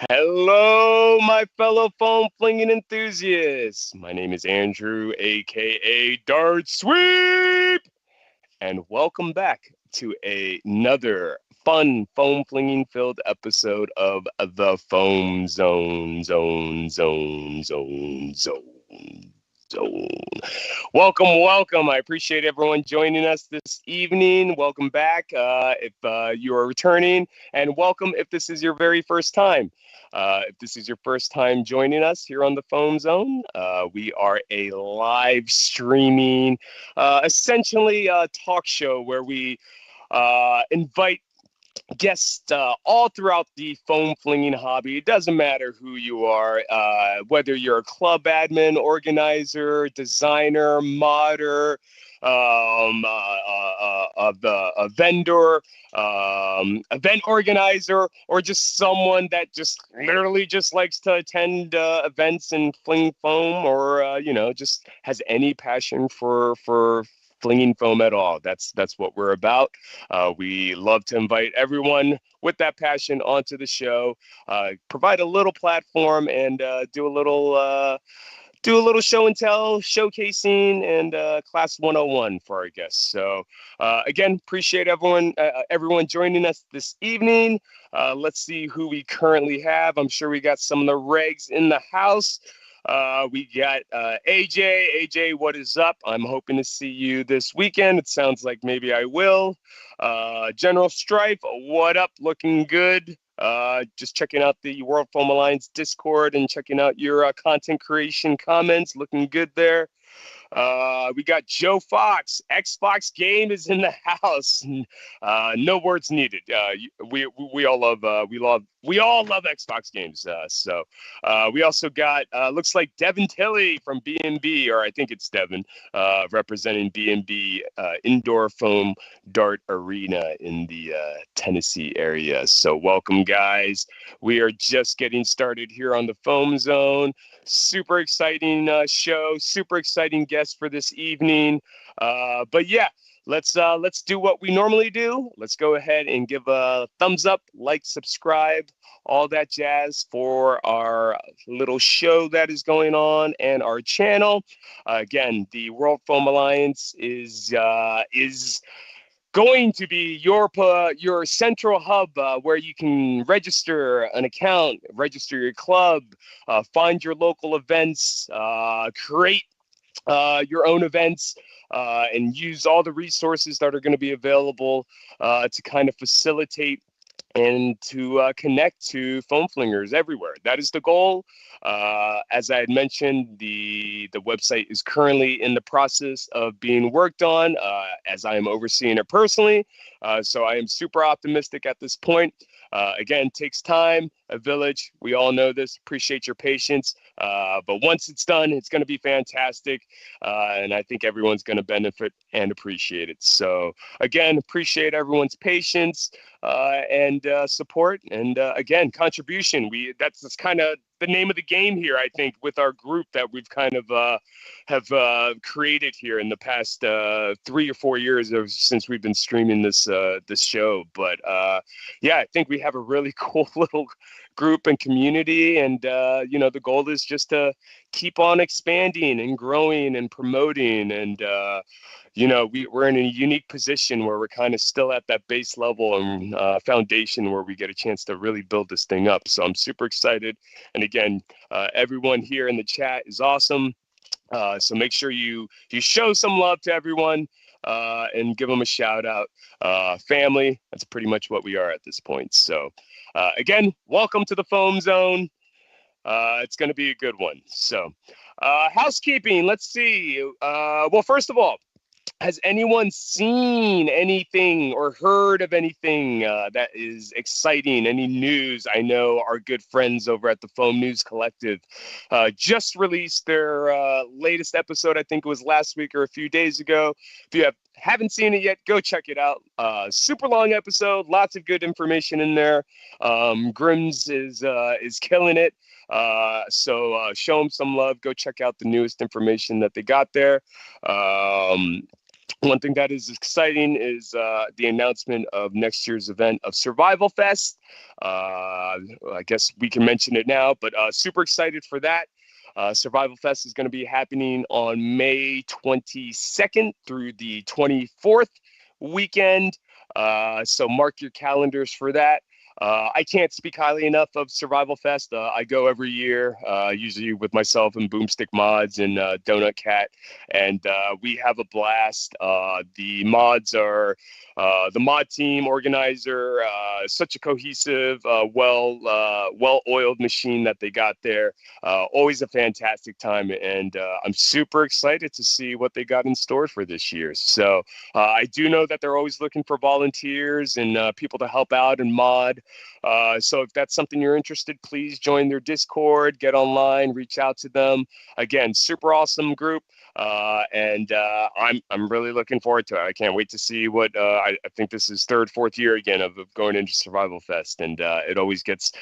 Hello, my fellow foam flinging enthusiasts. My name is Andrew, aka Dart Sweep, and welcome back to another fun foam flinging filled episode of the Foam Zone. Welcome. I appreciate everyone joining us this evening. Welcome back if you are returning, and welcome if this is your very first time. If this is your first time joining us here on the Foam Zone, we are a live streaming, essentially a talk show where we invite guests all throughout the foam flinging hobby. It doesn't matter who you are, whether you're a club admin, organizer, designer, modder, a vendor, event organizer, or just someone that just literally just likes to attend events and fling foam, or just has any passion for flinging foam at all. That's what we're about. We love to invite everyone with that passion onto the show, provide a little platform, and do a little show and tell, showcasing, and class 101 for our guests. So again, appreciate everyone joining us this evening. Let's see who we currently have. I'm sure we got some of the regs in the house. We got AJ. AJ, what is up? I'm hoping to see you this weekend. It sounds like maybe I will. General Strife, what up? Looking good. Just checking out the World Foam Alliance Discord and checking out your content creation comments. Looking good there. We got Joe Fox. Xbox game is in the house. No words needed. We all love we all love Xbox games. So we also got looks like Devin Tilley from B&B, or I think it's Devin, representing B&B Indoor Foam Dart Arena in the Tennessee area. So welcome, guys. We are just getting started here on the Foam Zone. Super exciting show, super exciting guest for this evening. But yeah, let's do what we normally do. Let's go ahead and give a thumbs up, like, subscribe, all that jazz for our little show that is going on and our channel. Again, the World Foam Alliance is going to be your central hub where you can register an account, register your club, find your local events, create your own events, and use all the resources that are going to be available to kind of facilitate and to connect to foam flingers everywhere. That is the goal. As I had mentioned, the website is currently in the process of being worked on, as I am overseeing it personally. So I am super optimistic at this point. Again, takes time, a village. We all know this. Appreciate your patience. But once it's done, it's going to be fantastic. And I think everyone's going to benefit and appreciate it. So again, appreciate everyone's patience and support. And again, contribution. That's kind of the name of the game here, I think, with our group that we've kind of have created here in the past 3 or 4 years since we've been streaming this show. But yeah, I think we have a really cool little group and community, and the goal is just to keep on expanding and growing and promoting, and we're in a unique position where we're kind of still at that base level and foundation where we get a chance to really build this thing up. So I'm super excited, and again, everyone here in the chat is awesome. So make sure you show some love to everyone and give them a shout out. Family, that's pretty much what we are at this point. So again, welcome to the Foam Zone. It's going to be a good one. So housekeeping, let's see. Well, first of all, has anyone seen anything or heard of anything that is exciting? Any news? I know our good friends over at the Foam News Collective just released their latest episode. I think it was last week or a few days ago. If you haven't seen it yet, go check it out. Super long episode, lots of good information in there. Grims is killing it. So show them some love. Go check out the newest information that they got there. One thing that is exciting is the announcement of next year's event of Survival Fest. I guess we can mention it now, but super excited for that. Survival Fest is going to be happening on May 22nd through the 24th weekend. So mark your calendars for that. I can't speak highly enough of Survival Fest. I go every year, usually with myself and Boomstick Mods and Donut Cat, and we have a blast. The mods are the mod team organizer, such a cohesive, well-oiled machine that they got there. Always a fantastic time, and I'm super excited to see what they got in store for this year. So I do know that they're always looking for volunteers and people to help out and mod. So if that's something you're interested, please join their Discord, get online, reach out to them. Again, super awesome group. And I'm really looking forward to it. I can't wait to see what I think this is fourth year again of going into Survival Fest, and it always gets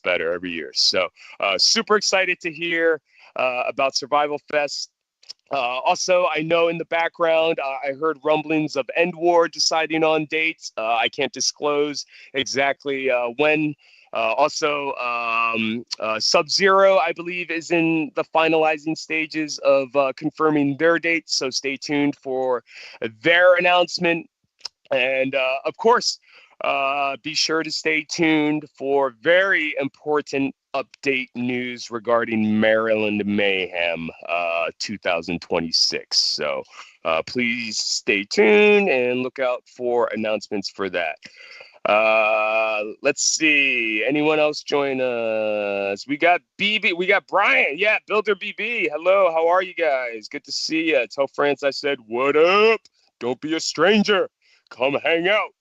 better every year. So super excited to hear about Survival Fest. Also, I know in the background, I heard rumblings of End War deciding on dates. I can't disclose exactly when. Sub-Zero, I believe, is in the finalizing stages of confirming their dates. So stay tuned for their announcement. And of course, be sure to stay tuned for very important update news regarding Maryland Mayhem 2026. So please stay tuned and look out for announcements for that. Let's see. Anyone else join us? We got BB. We got Brian. Yeah, Builder BB. Hello. How are you guys? Good to see you. Tell France I said, what up? Don't be a stranger. Come hang out.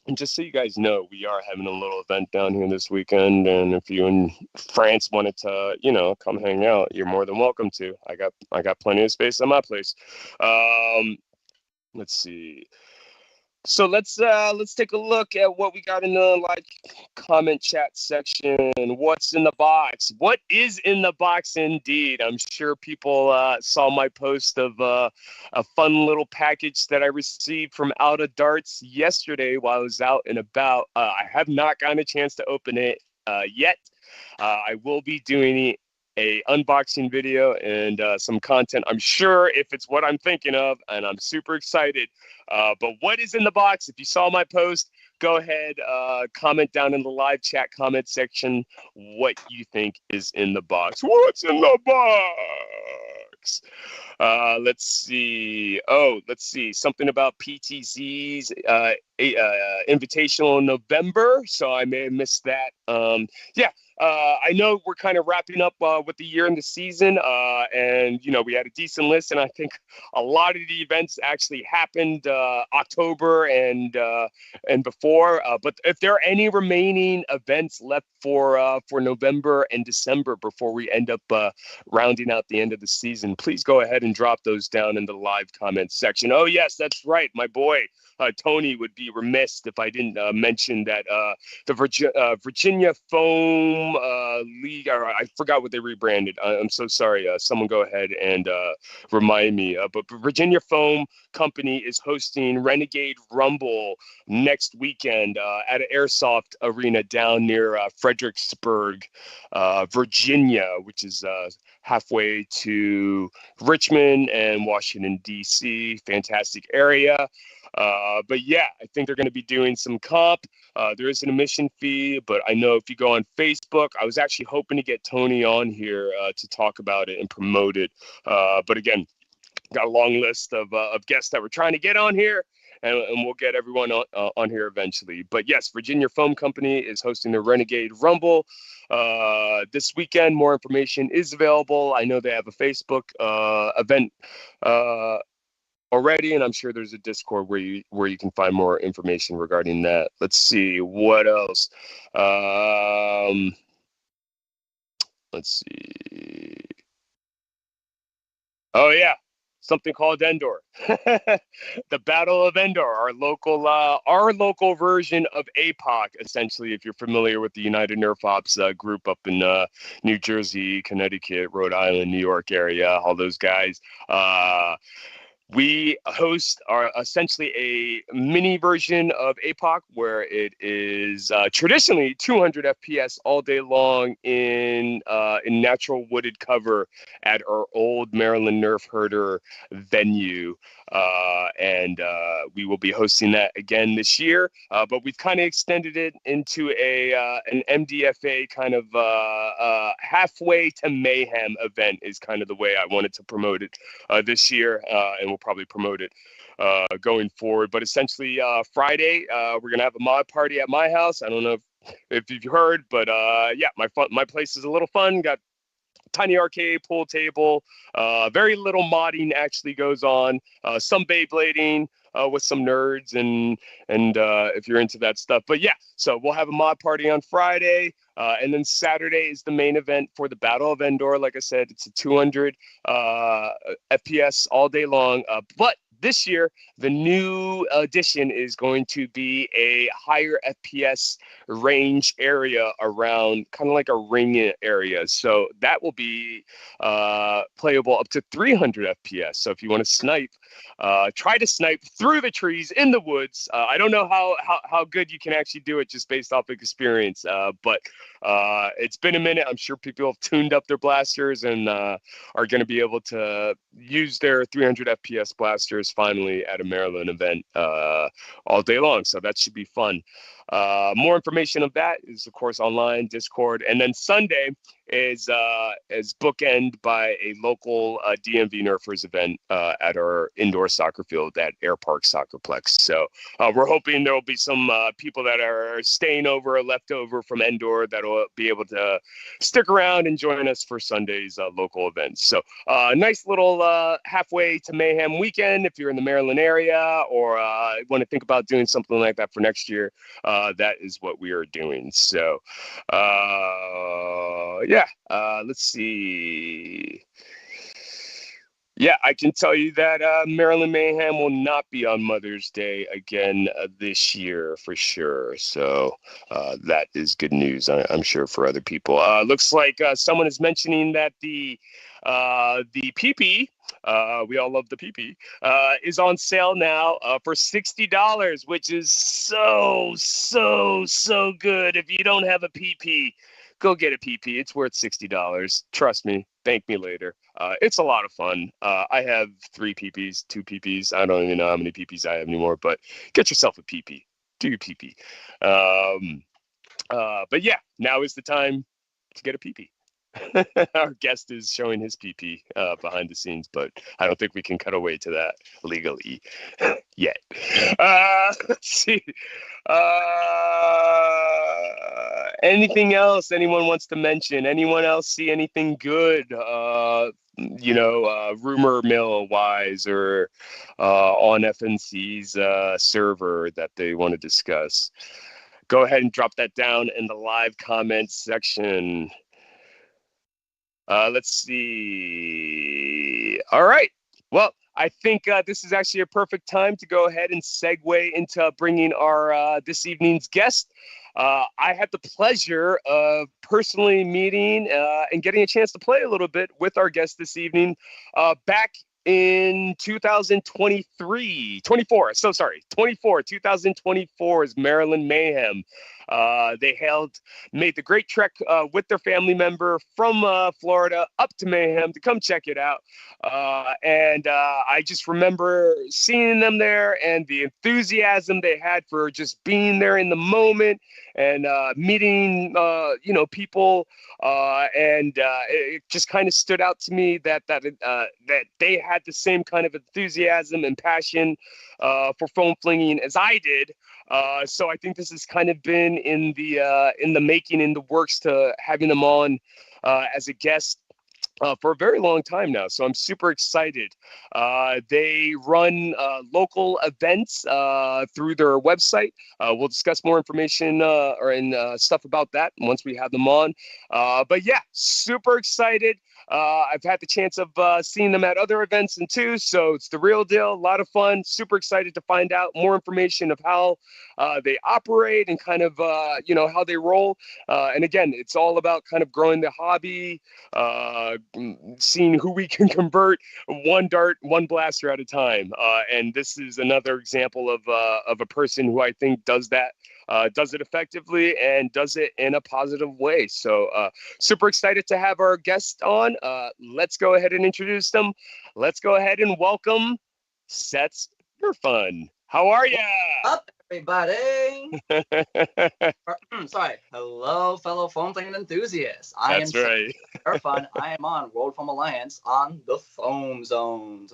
And just so you guys know, we are having a little event down here this weekend, and if you in France wanted to, come hang out, you're more than welcome to. I got plenty of space on my place. Let's see. So let's take a look at what we got in the comment chat section. What's in the box? What is in the box indeed? I'm sure people saw my post of a fun little package that I received from Out of Darts yesterday while I was out and about. I have not gotten a chance to open it yet. I will be doing a unboxing video and some content, I'm sure, if it's what I'm thinking of, and I'm super excited. But what is in the box? If you saw my post, go ahead, comment down in the live chat comment section what you think is in the box. What's in the box? Let's see. Something about PTZ's invitational in November. So I may have missed that. I know we're kind of wrapping up with the year and the season, and we had a decent list, and I think a lot of the events actually happened October and before. But if there are any remaining events left for November and December before we end up rounding out the end of the season, please go ahead and drop those down in the live comments section. Oh yes, that's right, my boy. Tony would be remiss if I didn't mention that the Virginia Foam League, or I forgot what they rebranded. I'm so sorry. Someone go ahead and remind me. But Virginia Foam Company is hosting Renegade Rumble next weekend at an airsoft arena down near Fredericksburg, Virginia, which is halfway to Richmond and Washington, D.C. Fantastic area. But yeah, I think they're going to be doing some comp. There is an admission fee, but I know if you go on Facebook, I was actually hoping to get Tony on here to talk about it and promote it. But again, got a long list of guests that we're trying to get on here, and we'll get everyone on here eventually. But yes, Virginia Foam Company is hosting the Renegade Rumble this weekend. More information is available. I know they have a Facebook event already, and I'm sure there's a Discord where you can find more information regarding that. Let's see what else. Let's see. Oh yeah, something called Endor. The Battle of Endor, our local version of APOC, essentially, if you're familiar with the United Nerf Ops group up in New Jersey, Connecticut, Rhode Island, New York area, all those guys. We host our essentially a mini version of APOC where it is traditionally 200 FPS all day long in natural wooded cover at our old Maryland Nerf herder venue. And we will be hosting that again this year. But we've kind of extended it into an MDFA kind of halfway to mayhem event is kind of the way I wanted to promote it this year, and we'll probably promote it going forward. But essentially, Friday, we're gonna have a mod party at my house. I don't know if you've heard, but yeah, my place is a little fun. Got tiny arcade, pool table. Very little modding actually goes on. Some Beyblading with some nerds and if you're into that stuff. But yeah, so we'll have a mod party on Friday. And then Saturday is the main event for the Battle of Endor. Like I said, it's a 200 FPS all day long. But this year, the new addition is going to be a higher FPS range area around kind of like a ring area. So that will be playable up to 300 FPS. So if you want to snipe, try to snipe through the trees in the woods. I don't know how good you can actually do it just based off of experience, but it's been a minute. I'm sure people have tuned up their blasters and are going to be able to use their 300 FPS blasters finally at a Maryland event all day long. So that should be fun. More information of that is, of course, online, Discord. And then Sunday is bookend by a local DMV Nerfers event at our indoor soccer field at Air Park Soccerplex. So we're hoping there will be some people that are staying over or left over from Endor that will be able to stick around and join us for Sunday's local events. So nice little halfway to mayhem weekend if you're in the Maryland area or want to think about doing something like that for next year. That is what we are doing. So yeah, let's see. Yeah, I can tell you that Maryland Mayhem will not be on Mother's Day again this year for sure. So that is good news, I'm sure, for other people. Looks like someone is mentioning that the PP, we all love the PP, is on sale now for $60, which is so good. If you don't have a PP, go get a PP. It's worth $60. Trust me. Thank me later. It's a lot of fun. I have 3 PPs, 2 PPs. I don't even know how many PPs I have anymore, but get yourself a PP. Do your PP. But yeah, now is the time to get a PP. Our guest is showing his PP behind the scenes, but I don't think we can cut away to that legally yet. Let's see. Anything else anyone wants to mention? Anyone else see anything good, rumor mill wise or on FNC's server that they want to discuss? Go ahead and drop that down in the live comments section. Let's see. All right. Well, I think this is actually a perfect time to go ahead and segue into bringing our this evening's guest. I had the pleasure of personally meeting and getting a chance to play a little bit with our guest this evening back in 2024 is Maryland Mayhem. They made the great trek with their family member from Florida up to Mayhem to come check it out. And I just remember seeing them there and the enthusiasm they had for just being there in the moment and meeting, people. And it just kind of stood out to me that they had the same kind of enthusiasm and passion for foam flinging as I did. So I think this has kind of been in the making, in the works, to having them on as a guest for a very long time now. So I'm super excited. They run local events through their website. We'll discuss more information and stuff about that once we have them on. But yeah, super excited. I've had the chance of seeing them at other events and too, so it's the real deal. A lot of fun. Super excited to find out more information of how they operate and kind of how they roll. And again, it's all about kind of growing the hobby, seeing who we can convert one dart, one blaster at a time. And this is another example of a person who I think does that. Does it effectively and does it in a positive way. So super excited to have our guest on. Let's go ahead and introduce them. Let's go ahead and welcome Seth Ner-Fun. How are you? Up, everybody. Sorry. Hello, fellow foam playing enthusiasts. That's right. Ner-Fun. I am on World Foam Alliance on the Foam Zone.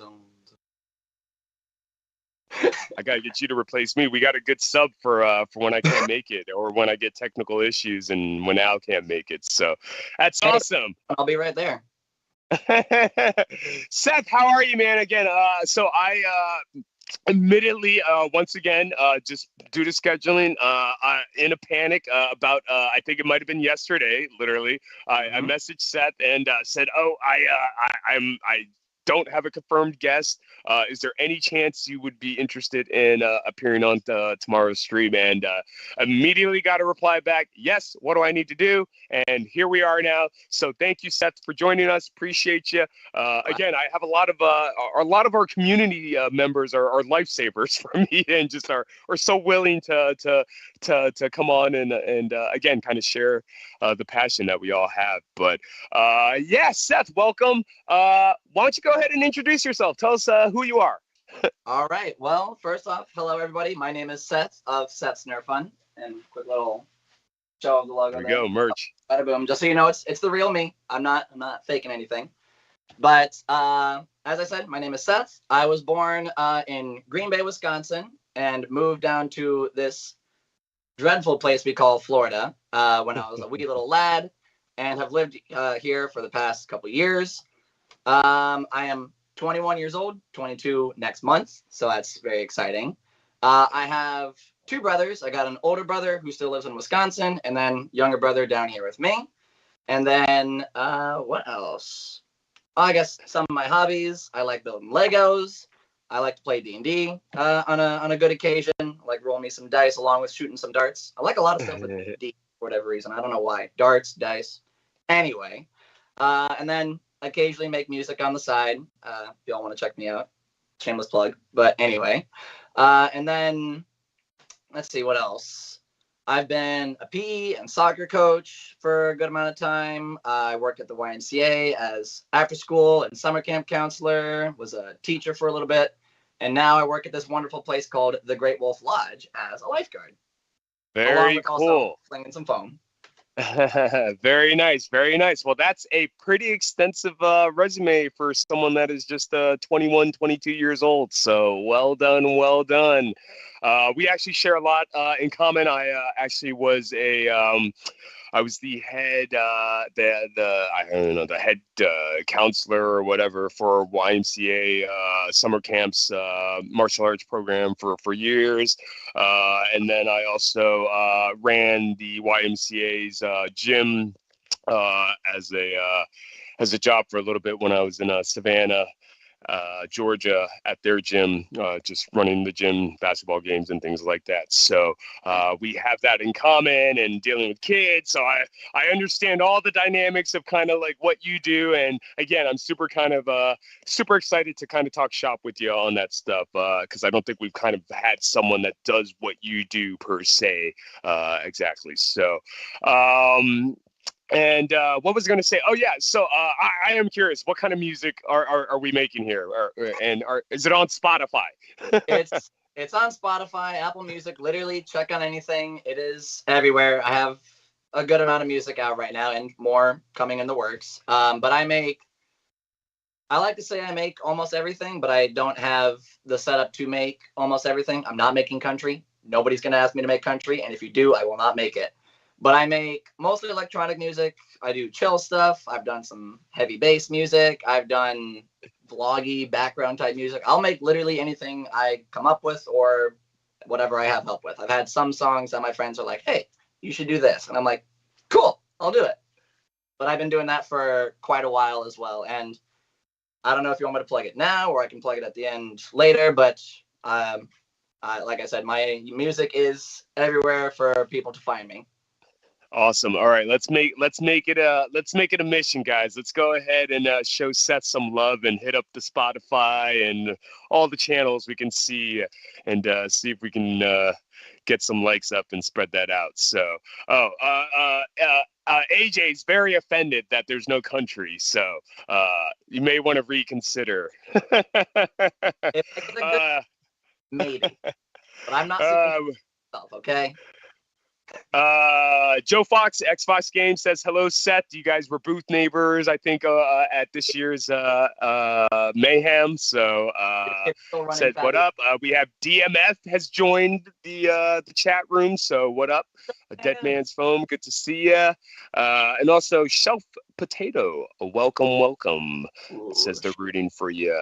I gotta get you to replace me. We got a good sub for when I can't make it, or when I get technical issues, and when Al can't make it. So that's awesome. I'll be right there. Seth, how are you, man? Again, so I admittedly, once again, just due to scheduling, in a panic about, I think it might have been yesterday, literally, I messaged Seth and said, "Oh, I don't have a confirmed guest. Is there any chance you would be interested in appearing on tomorrow's stream?" And immediately got a reply back, "Yes, what do I need to do?" And here we are now. So thank you, Seth, for joining us. Appreciate you. Again, I have a lot of our community members are lifesavers for me, and just are so willing to come on and again kind of share the passion that we all have. But yeah, Seth, welcome. Why don't you go ahead and introduce yourself? Tell us who you are. All right. Well, first off, hello everybody. My name is Seth of Seth's Ner-Fun, and quick little show of the logo. There we go, merch. Bada boom. Just so you know, it's the real me. I'm not faking anything. But as I said, my name is Seth. I was born in Green Bay, Wisconsin, and moved down to this dreadful place we call Florida when I was a wee little lad, and have lived here for the past couple years. I am 21 years old, 22 next month, so that's very exciting. I have two brothers. I got an older brother who still lives in Wisconsin, and then younger brother down here with me. And then what else? I guess some of my hobbies. I like building Legos. I like to play D&D on a good occasion. I like roll me some dice along with shooting some darts. I like a lot of stuff with D for whatever reason. I don't know why. Darts, dice. Anyway, and then occasionally make music on the side. If y'all want to check me out. Shameless plug. But anyway. And then, let's see, what else? I've been a PE and soccer coach for a good amount of time. I worked at the YMCA as after school and summer camp counselor, was a teacher for a little bit. And now I work at this wonderful place called the Great Wolf Lodge as a lifeguard. Very cool. Also slinging some foam. Very nice, very nice. Well, that's a pretty extensive resume for someone that is just 21, 22 years old. So well done, well done. We actually share a lot in common. I actually was I was the head, the head counselor or whatever for YMCA summer camps martial arts program for years, and then I also ran the YMCA's gym as a job for a little bit when I was in Savannah, Georgia, at their gym, just running the gym, basketball games and things like that. So we have that in common, and dealing with kids. So I understand all the dynamics of kind of like what you do. And again, I'm super excited to kind of talk shop with you on that stuff, because I don't think we've kind of had someone that does what you do per se, exactly. So and what was I going to say? Oh yeah, so I am curious, what kind of music are we making here, is it on Spotify? It's on Spotify, Apple Music, literally check on anything. It is everywhere. I have a good amount of music out right now, and more coming in the works. But I like to say I make almost everything, but I don't have the setup to make almost everything. I'm not making country. Nobody's going to ask me to make country, and if you do, I will not make it. But I make mostly electronic music. I do chill stuff. I've done some heavy bass music. I've done vloggy background type music. I'll make literally anything I come up with or whatever I have help with. I've had some songs that my friends are like, "Hey, you should do this." And I'm like, "Cool, I'll do it." but I've been doing that for quite a while as well. And I don't know if you want me to plug it now or I can plug it at the end later, but like I said, my music is everywhere for people to find me. Awesome. All right, let's make it a mission, guys. Let's go ahead and show Seth some love and hit up the Spotify and all the channels we can see, and see if we can get some likes up and spread that out. So, AJ's very offended that there's no country, so you may want to reconsider. If I get a good, maybe, but I'm not seeing myself. Okay. Joe Fox, Xbox Game says, hello, Seth. You guys were booth neighbors, I think, at this year's Mayhem. So said, what up? We have DMF has joined the chat room. So what up? A Dead Man's Foam, good to see you. And also Shelf Potato, welcome. Says they're rooting for you.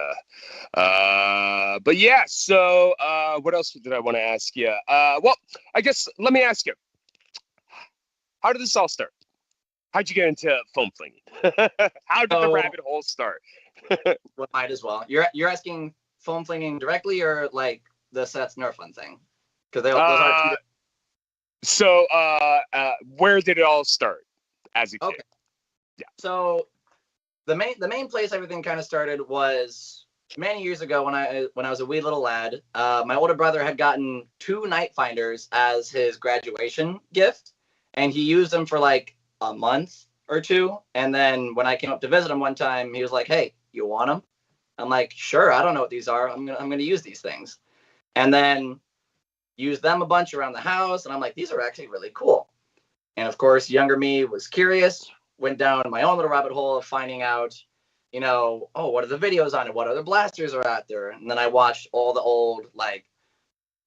But yeah, so what else did I want to ask you? Well, I guess let me ask you. How did this all start? How'd you get into foam flinging? How did the rabbit hole start? Well, might as well. You're asking foam flinging directly or like the Seth's Ner-Fun thing? Because those are two. So where did it all start as a kid? Okay. Yeah. So the main place everything kind of started was many years ago when I was a wee little lad. My older brother had gotten 2 night finders as his graduation gift. And he used them for like a month or 2. And then when I came up to visit him one time, he was like, hey, you want them? I'm like, sure. I don't know what these are. I'm going to use these things. And then used them a bunch around the house. And I'm like, these are actually really cool. And of course, younger me was curious, went down my own little rabbit hole of finding out, what are the videos on it? What other blasters are out there? And then I watched all the old like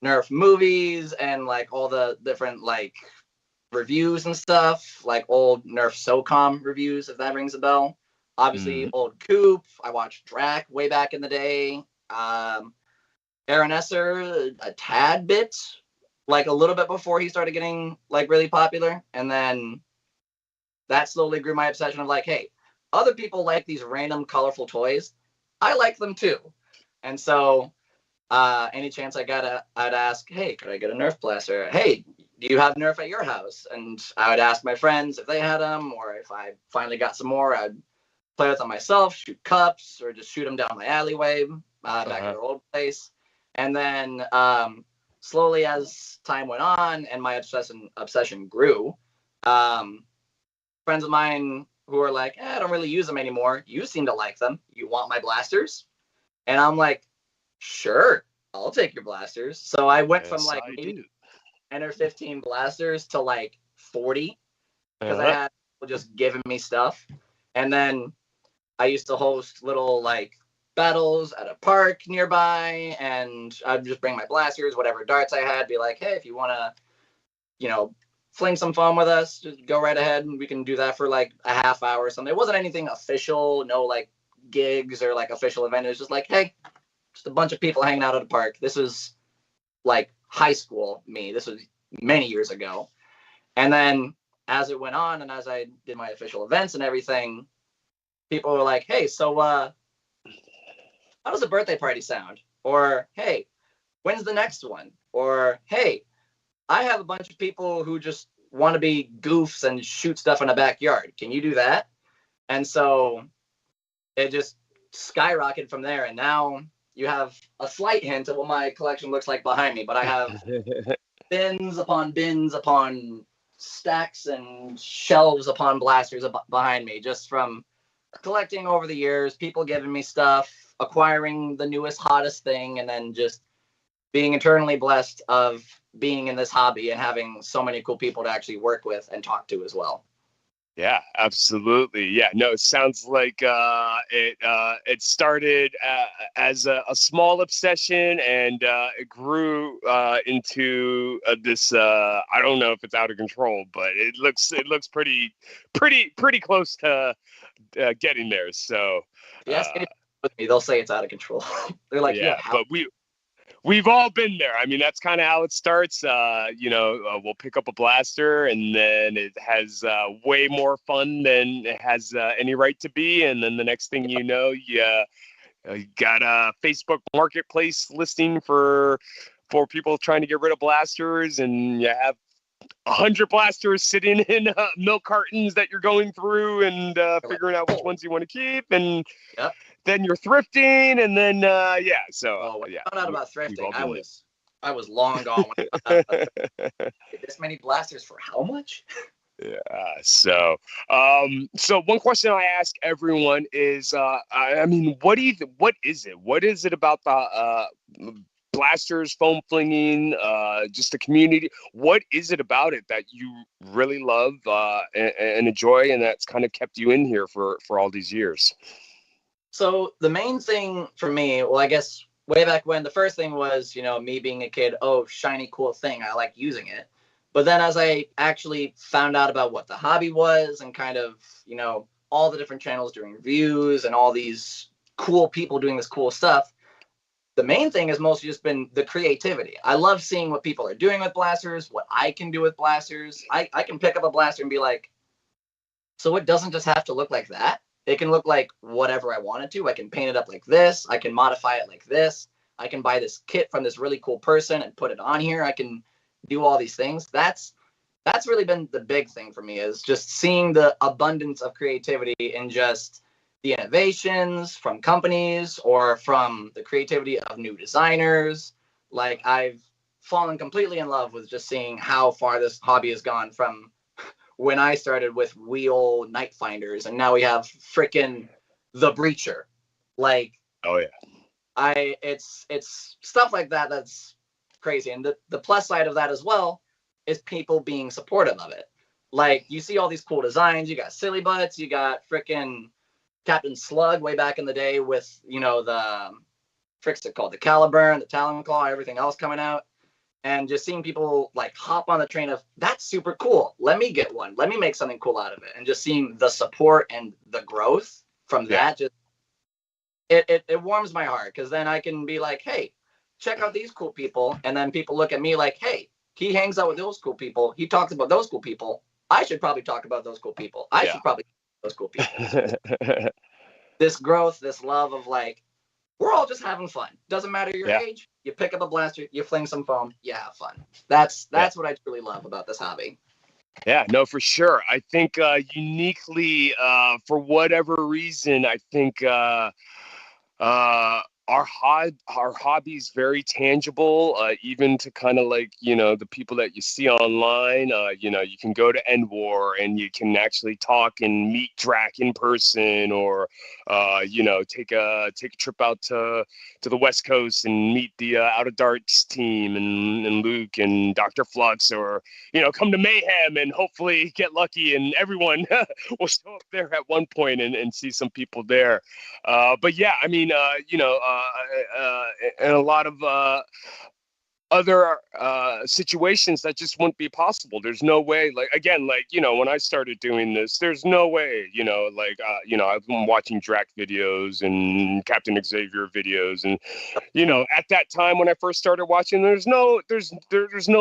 Nerf movies and like all the different like reviews and stuff, like old Nerf SOCOM reviews, if that rings a bell. Obviously, old Coop. I watched Drac way back in the day. Aaron Esser, a tad bit, like a little bit before he started getting like really popular. And then that slowly grew my obsession of like, hey, other people like these random colorful toys. I like them too. And so any chance I got, I'd ask, hey, could I get a Nerf blaster? Hey, do you have Nerf at your house? And I would ask my friends if they had them, or if I finally got some more, I'd play with them myself, shoot cups, or just shoot them down my alleyway back at our old place. And then slowly as time went on and my obsession grew, friends of mine who are like, I don't really use them anymore. You seem to like them. You want my blasters? And I'm like, sure, I'll take your blasters. So I went from like 10 or 15 blasters to like 40 because I had people just giving me stuff. And then I used to host little like battles at a park nearby, and I'd just bring my blasters, whatever darts I had, be like, hey, if you want to, fling some foam with us, just go right ahead and we can do that for like a half hour or something. It wasn't anything official, no like gigs or like official event. It was just like, hey, just a bunch of people hanging out at a park. This was like high school me. This was many years ago. And then as it went on and as I did my official events and everything, people were like, hey, so how does a birthday party sound? Or, hey, when's the next one? Or, hey, I have a bunch of people who just want to be goofs and shoot stuff in a backyard. Can you do that? And so it just skyrocketed from there. And now you have a slight hint of what my collection looks like behind me. But I have bins upon stacks and shelves upon blasters behind me, just from collecting over the years, people giving me stuff, acquiring the newest, hottest thing, and then just being eternally blessed of being in this hobby and having so many cool people to actually work with and talk to as well. Yeah, absolutely. Yeah, no, it sounds like it started as a small obsession, and it grew into this. I don't know if it's out of control, but it looks pretty close to getting there. So yes, with me, they'll say it's out of control. They're like, yeah, but We've all been there. I mean, that's kind of how it starts. We'll pick up a blaster, and then it has way more fun than it has any right to be. And then the next thing you know, you got a Facebook Marketplace listing for people trying to get rid of blasters, and you have 100 blasters sitting in milk cartons that you're going through and figuring out which ones you want to keep. And Yep. then you're thrifting, and then When I found out about we've all thrifting, been I was long gone when I found out about this many blasters for how much? yeah. So one question I ask everyone is, I mean, what is it? What is it about the blasters, foam flinging, just the community? What is it about it that you really love and enjoy, and that's kind of kept you in here for all these years? So the main thing for me, well, I guess way back when, the first thing was, me being a kid, oh, shiny, cool thing. I like using it. But then as I actually found out about what the hobby was and kind of, all the different channels doing reviews and all these cool people doing this cool stuff, the main thing has mostly just been the creativity. I love seeing what people are doing with blasters, what I can do with blasters. I can pick up a blaster and be like, so it doesn't just have to look like that. It can look like whatever I want it to. I can paint it up like this. I can modify it like this. I can buy this kit from this really cool person and put it on here. I can do all these things. That's really been the big thing for me, is just seeing the abundance of creativity in just the innovations from companies or from the creativity of new designers. Like, I've fallen completely in love with just seeing how far this hobby has gone from when I started with wheel night finders, and now we have freaking the breacher. Like, Oh yeah. it's stuff like that that's crazy. And the plus side of that as well is people being supportive of it. Like, you see all these cool designs. You got Silly Butts, you got freaking Captain Slug way back in the day with, the frick's it called, the Caliburn, the Talon Claw, everything else coming out. And just seeing people like hop on the train of, that's super cool. Let me get one. Let me make something cool out of it. And just seeing the support and the growth from that, just it warms my heart, because then I can be like, hey, check out these cool people. And then people look at me like, hey, he hangs out with those cool people. He talks about those cool people. I should probably talk about those cool people. I should probably those cool people. This growth, this love of like, we're all just having fun. Doesn't matter your age. You pick up a blaster, you fling some foam, you have fun. That's what I truly love about this hobby. Yeah, no, for sure. I think uniquely, for whatever reason, I think our hobby is very tangible, even to kind of like, the people that you see online. You can go to End War and you can actually talk and meet Drac in person, or take a trip out to the West Coast and meet the Out of Darts team and Luke and Dr. Flux, or come to Mayhem and hopefully get lucky and everyone will show up there at one point and see some people there. But yeah, I mean, and a lot of other situations that just wouldn't be possible. There's no way, like, again, like, when I started doing this, there's no way, I've been watching Drac videos and Captain Xavier videos, and at that time when I first started watching, there's no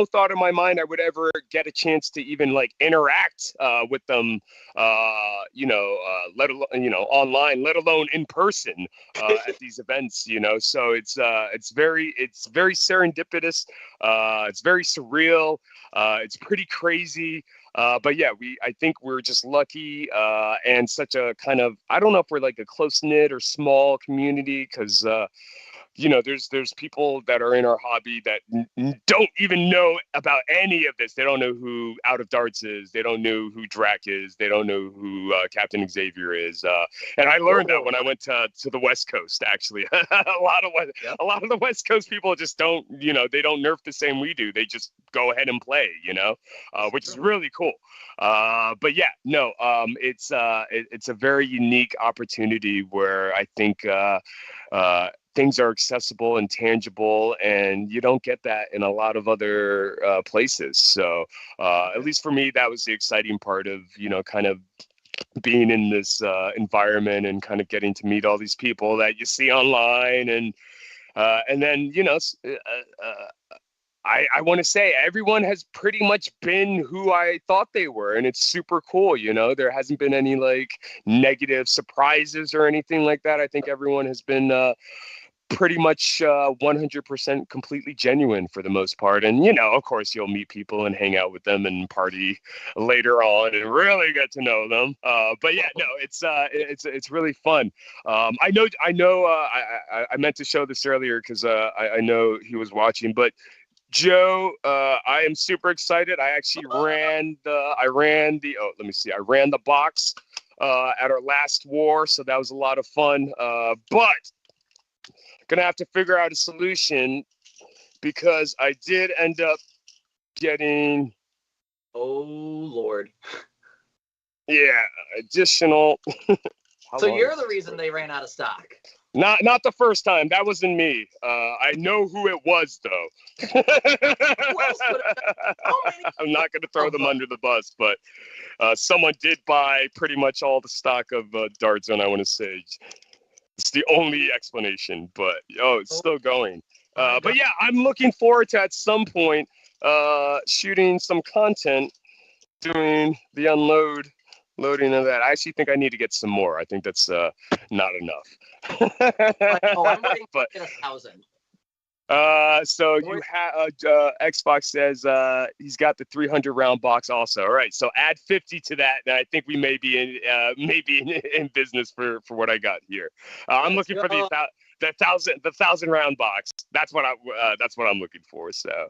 thought in my mind I would ever get a chance to even like interact with them, let alone online, let alone in person at these events. So it's very serendipitous. It's very surreal. It's pretty crazy. But yeah, I think we're just lucky, and such a kind of, I don't know if we're like a close knit or small community, because there's people that are in our hobby that don't even know about any of this. They don't know who Out of Darts is. They don't know who Drac is. They don't know who Captain Xavier is. And I learned that when I went to the West Coast, actually. a lot of the West Coast people just don't, they don't nerf the same we do. They just go ahead and play, which is really cool. But yeah, no, it's a very unique opportunity where I think things are accessible and tangible, and you don't get that in a lot of other places. So at least for me, that was the exciting part of, kind of being in this environment and kind of getting to meet all these people that you see online, and And then, I want to say everyone has pretty much been who I thought they were, and it's super cool. There hasn't been any like negative surprises or anything like that. I think everyone has been pretty much 100% completely genuine for the most part. And, of course, you'll meet people and hang out with them and party later on and really get to know them. But yeah, no, it's really fun. I meant to show this earlier because I know he was watching, but Joe, I am super excited. I actually ran the box at our last war, so that was a lot of fun. But gonna have to figure out a solution because I did end up getting, oh Lord, additional. So you're the reason they ran out of stock. Not the first time. That wasn't me. I know who it was, though. I'm not going to throw them under the bus, but someone did buy pretty much all the stock of Dart Zone, I want to say. It's the only explanation, but it's still going. But yeah, I'm looking forward to at some point shooting some content, doing the loading of that. I actually think I need to get some more. I think that's not enough. I'm waiting to get 1,000. So you have Xbox says he's got the 300 round box also. All right, so add 50 to that, and I think we may be in business for what I got here. I'm looking for the 1,000 round box. That's what I'm looking for. So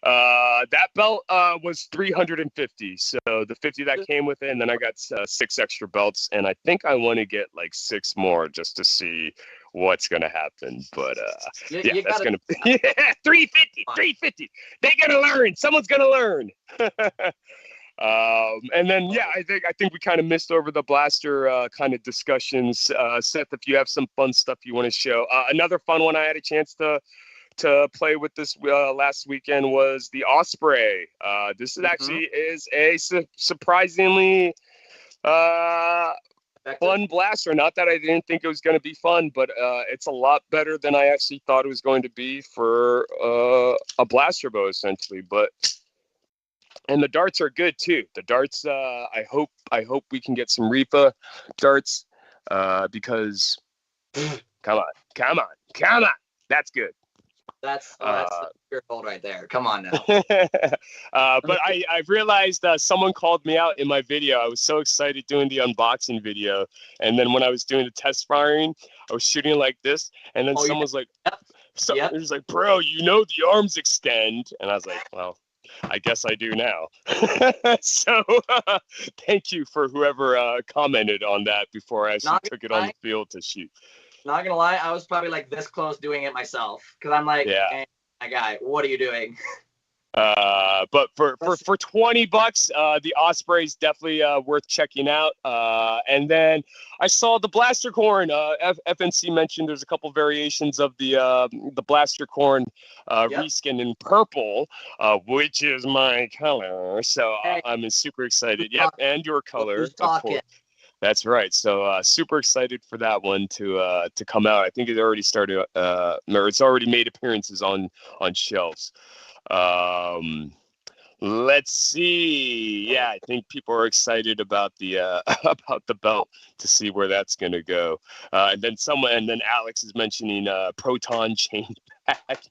that belt was 350. So the 50 that came with it, and then I got 6 extra belts, and I think I want to get like 6 more just to see what's gonna happen. But that's gonna be 350. They're gonna learn. Someone's gonna learn. And then I think we kind of missed over the blaster kind of discussions. Seth, if you have some fun stuff you want to show, another fun one I had a chance to play with this last weekend was the Osprey. This is actually a surprisingly fun blaster. Not that I didn't think it was going to be fun, but it's a lot better than I actually thought it was going to be for a blaster bow, essentially. And the darts are good too. The darts, I hope we can get some Reaper darts because come on, that's good. That's your gold right there. Come on now. But I realized someone called me out in my video. I was so excited doing the unboxing video, and then when I was doing the test firing, I was shooting like this, and then someone was like, it was like, bro, the arms extend, and I was like, well, I guess I do now. So thank you for whoever commented on that before I actually took it on the field to shoot. Not gonna lie, I was probably like this close doing it myself because I'm like, hey, my guy, what are you doing? But for $20, the Osprey is definitely worth checking out. And then I saw the Blaster Corn. FNC mentioned there's a couple variations of the Blaster Corn reskin in purple, which is my color. So I'm super excited. Yep, and your color, of course. That's right. So super excited for that one to come out. I think it already started, or it's already made appearances on shelves. Let's see. Yeah, I think people are excited about the about the belt to see where that's gonna go. And then Alex is mentioning Proton chain pack.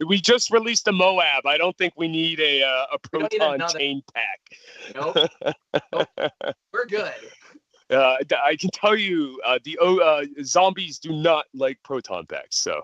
We just released a Moab. I don't think we need a Proton chain pack. Nope. We're good. I can tell you, the zombies do not like proton packs. So,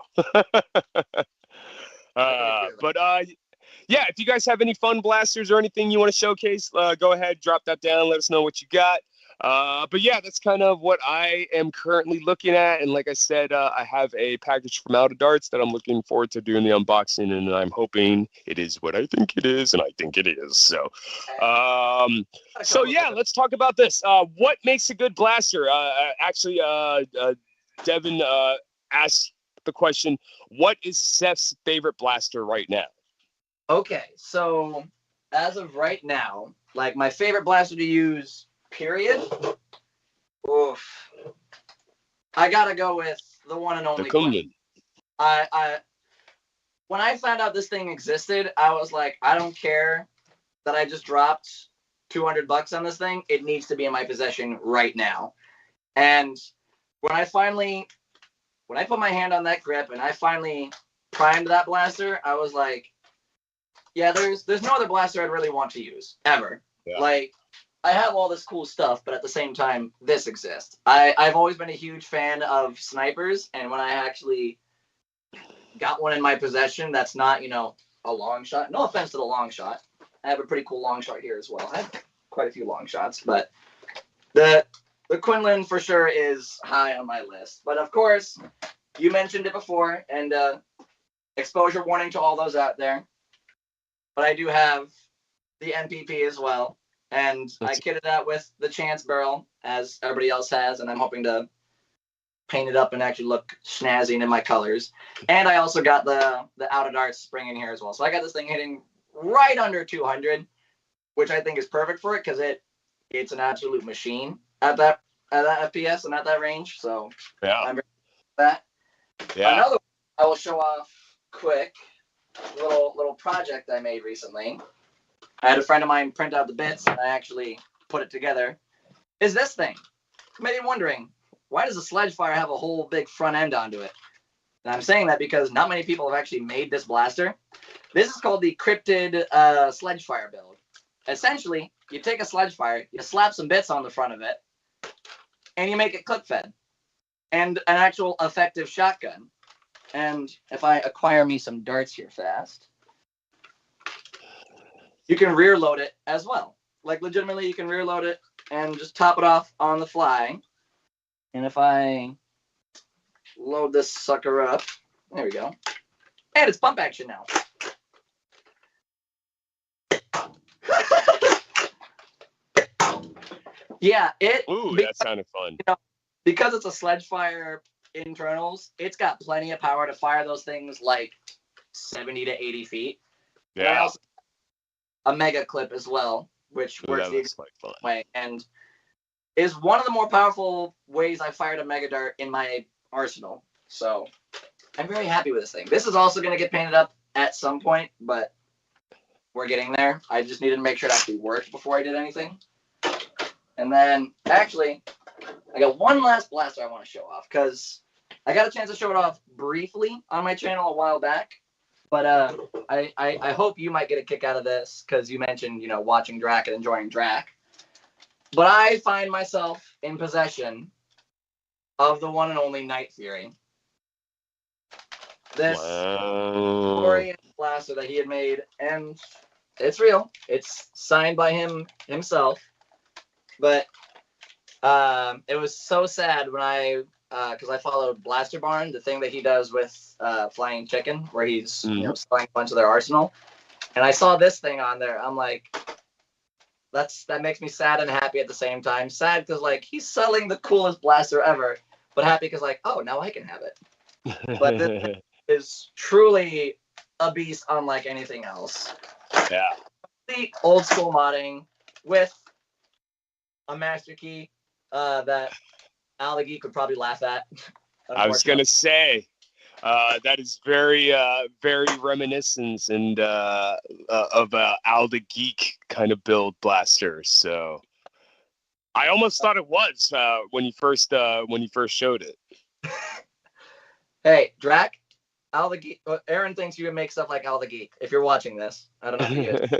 yeah, if you guys have any fun blasters or anything you want to showcase, go ahead, drop that down. Let us know what you got. But yeah, that's kind of what I am currently looking at. And like I said, I have a package from Out of Darts that I'm looking forward to doing the unboxing, and I'm hoping it is what I think it is, and I think it is. So, yeah, let's talk about this. What makes a good blaster? Actually, Devin asked the question, what is Seth's favorite blaster right now? Okay, so as of right now, like my favorite blaster to use, period. Oof. I gotta go with the one and only. The Kunlun. when I found out this thing existed, I was like, I don't care that I just dropped $200 on this thing. It needs to be in my possession right now. And when I put my hand on that grip and I finally primed that blaster, I was like, yeah, there's no other blaster I'd really want to use ever. Yeah. Like, I have all this cool stuff, but at the same time, this exists. I've always been a huge fan of snipers, and when I actually got one in my possession that's not, a long shot. No offense to the long shot. I have a pretty cool long shot here as well. I have quite a few long shots, but the Quinlan for sure is high on my list. But of course, you mentioned it before, and exposure warning to all those out there. But I do have the MPP as well, and I kitted that with the Chance barrel, as everybody else has, and I'm hoping to paint it up and actually look snazzy and in my colors. And I also got the out of darts spring in here as well. So I got this thing hitting right under 200, which I think is perfect for it because it's an absolute machine at that FPS and at that range. So yeah, I'm very happy with that. Yeah. Another one I will show off quick. Little project I made recently. I had a friend of mine print out the bits and I actually put it together. Is this thing? You may be wondering, why does a sledge fire have a whole big front end onto it? And I'm saying that because not many people have actually made this blaster. This is called the cryptid sledge fire build. Essentially, you take a sledge fire, you slap some bits on the front of it, and you make it clip fed. And an actual effective shotgun. And if I acquire me some darts here fast, you can rear load it as well. Like legitimately, you can rear load it and just top it off on the fly. And if I load this sucker up, there we go. And it's pump action now. Yeah, that sounded fun. Because it's a sledge fire internals, it's got plenty of power to fire those things like 70 to 80 feet. Yeah. And I also a mega clip as well, which works the exact way and is one of the more powerful ways I fired a mega dart in my arsenal. So I'm very happy with this thing. This is also going to get painted up at some point, but we're getting there. I just needed to make sure it actually worked before I did anything. And then actually, I got one last blaster I want to show off because I got a chance to show it off briefly on my channel a while back. But I hope you might get a kick out of this because you mentioned, watching Drac and enjoying Drac. But I find myself in possession of the one and only Night Fury. This glorious blaster that he had made, and it's real. It's signed by himself. But it was so sad when because I followed Blaster Barn, the thing that he does with Flying Chicken, where he's selling a bunch of their arsenal, and I saw this thing on there. I'm like, that makes me sad and happy at the same time. Sad because he's selling the coolest blaster ever, but happy because oh, now I can have it. But this is truly a beast unlike anything else. Yeah. Complete old school modding with a master key that Al the Geek would probably laugh at. I was gonna say that is very reminiscent and of Al the Geek kind of build blaster. So I almost thought it was when you first showed it. Hey, Drac, Al the Geek. Aaron thinks you would make stuff like Al the Geek. If you're watching this, I don't know if you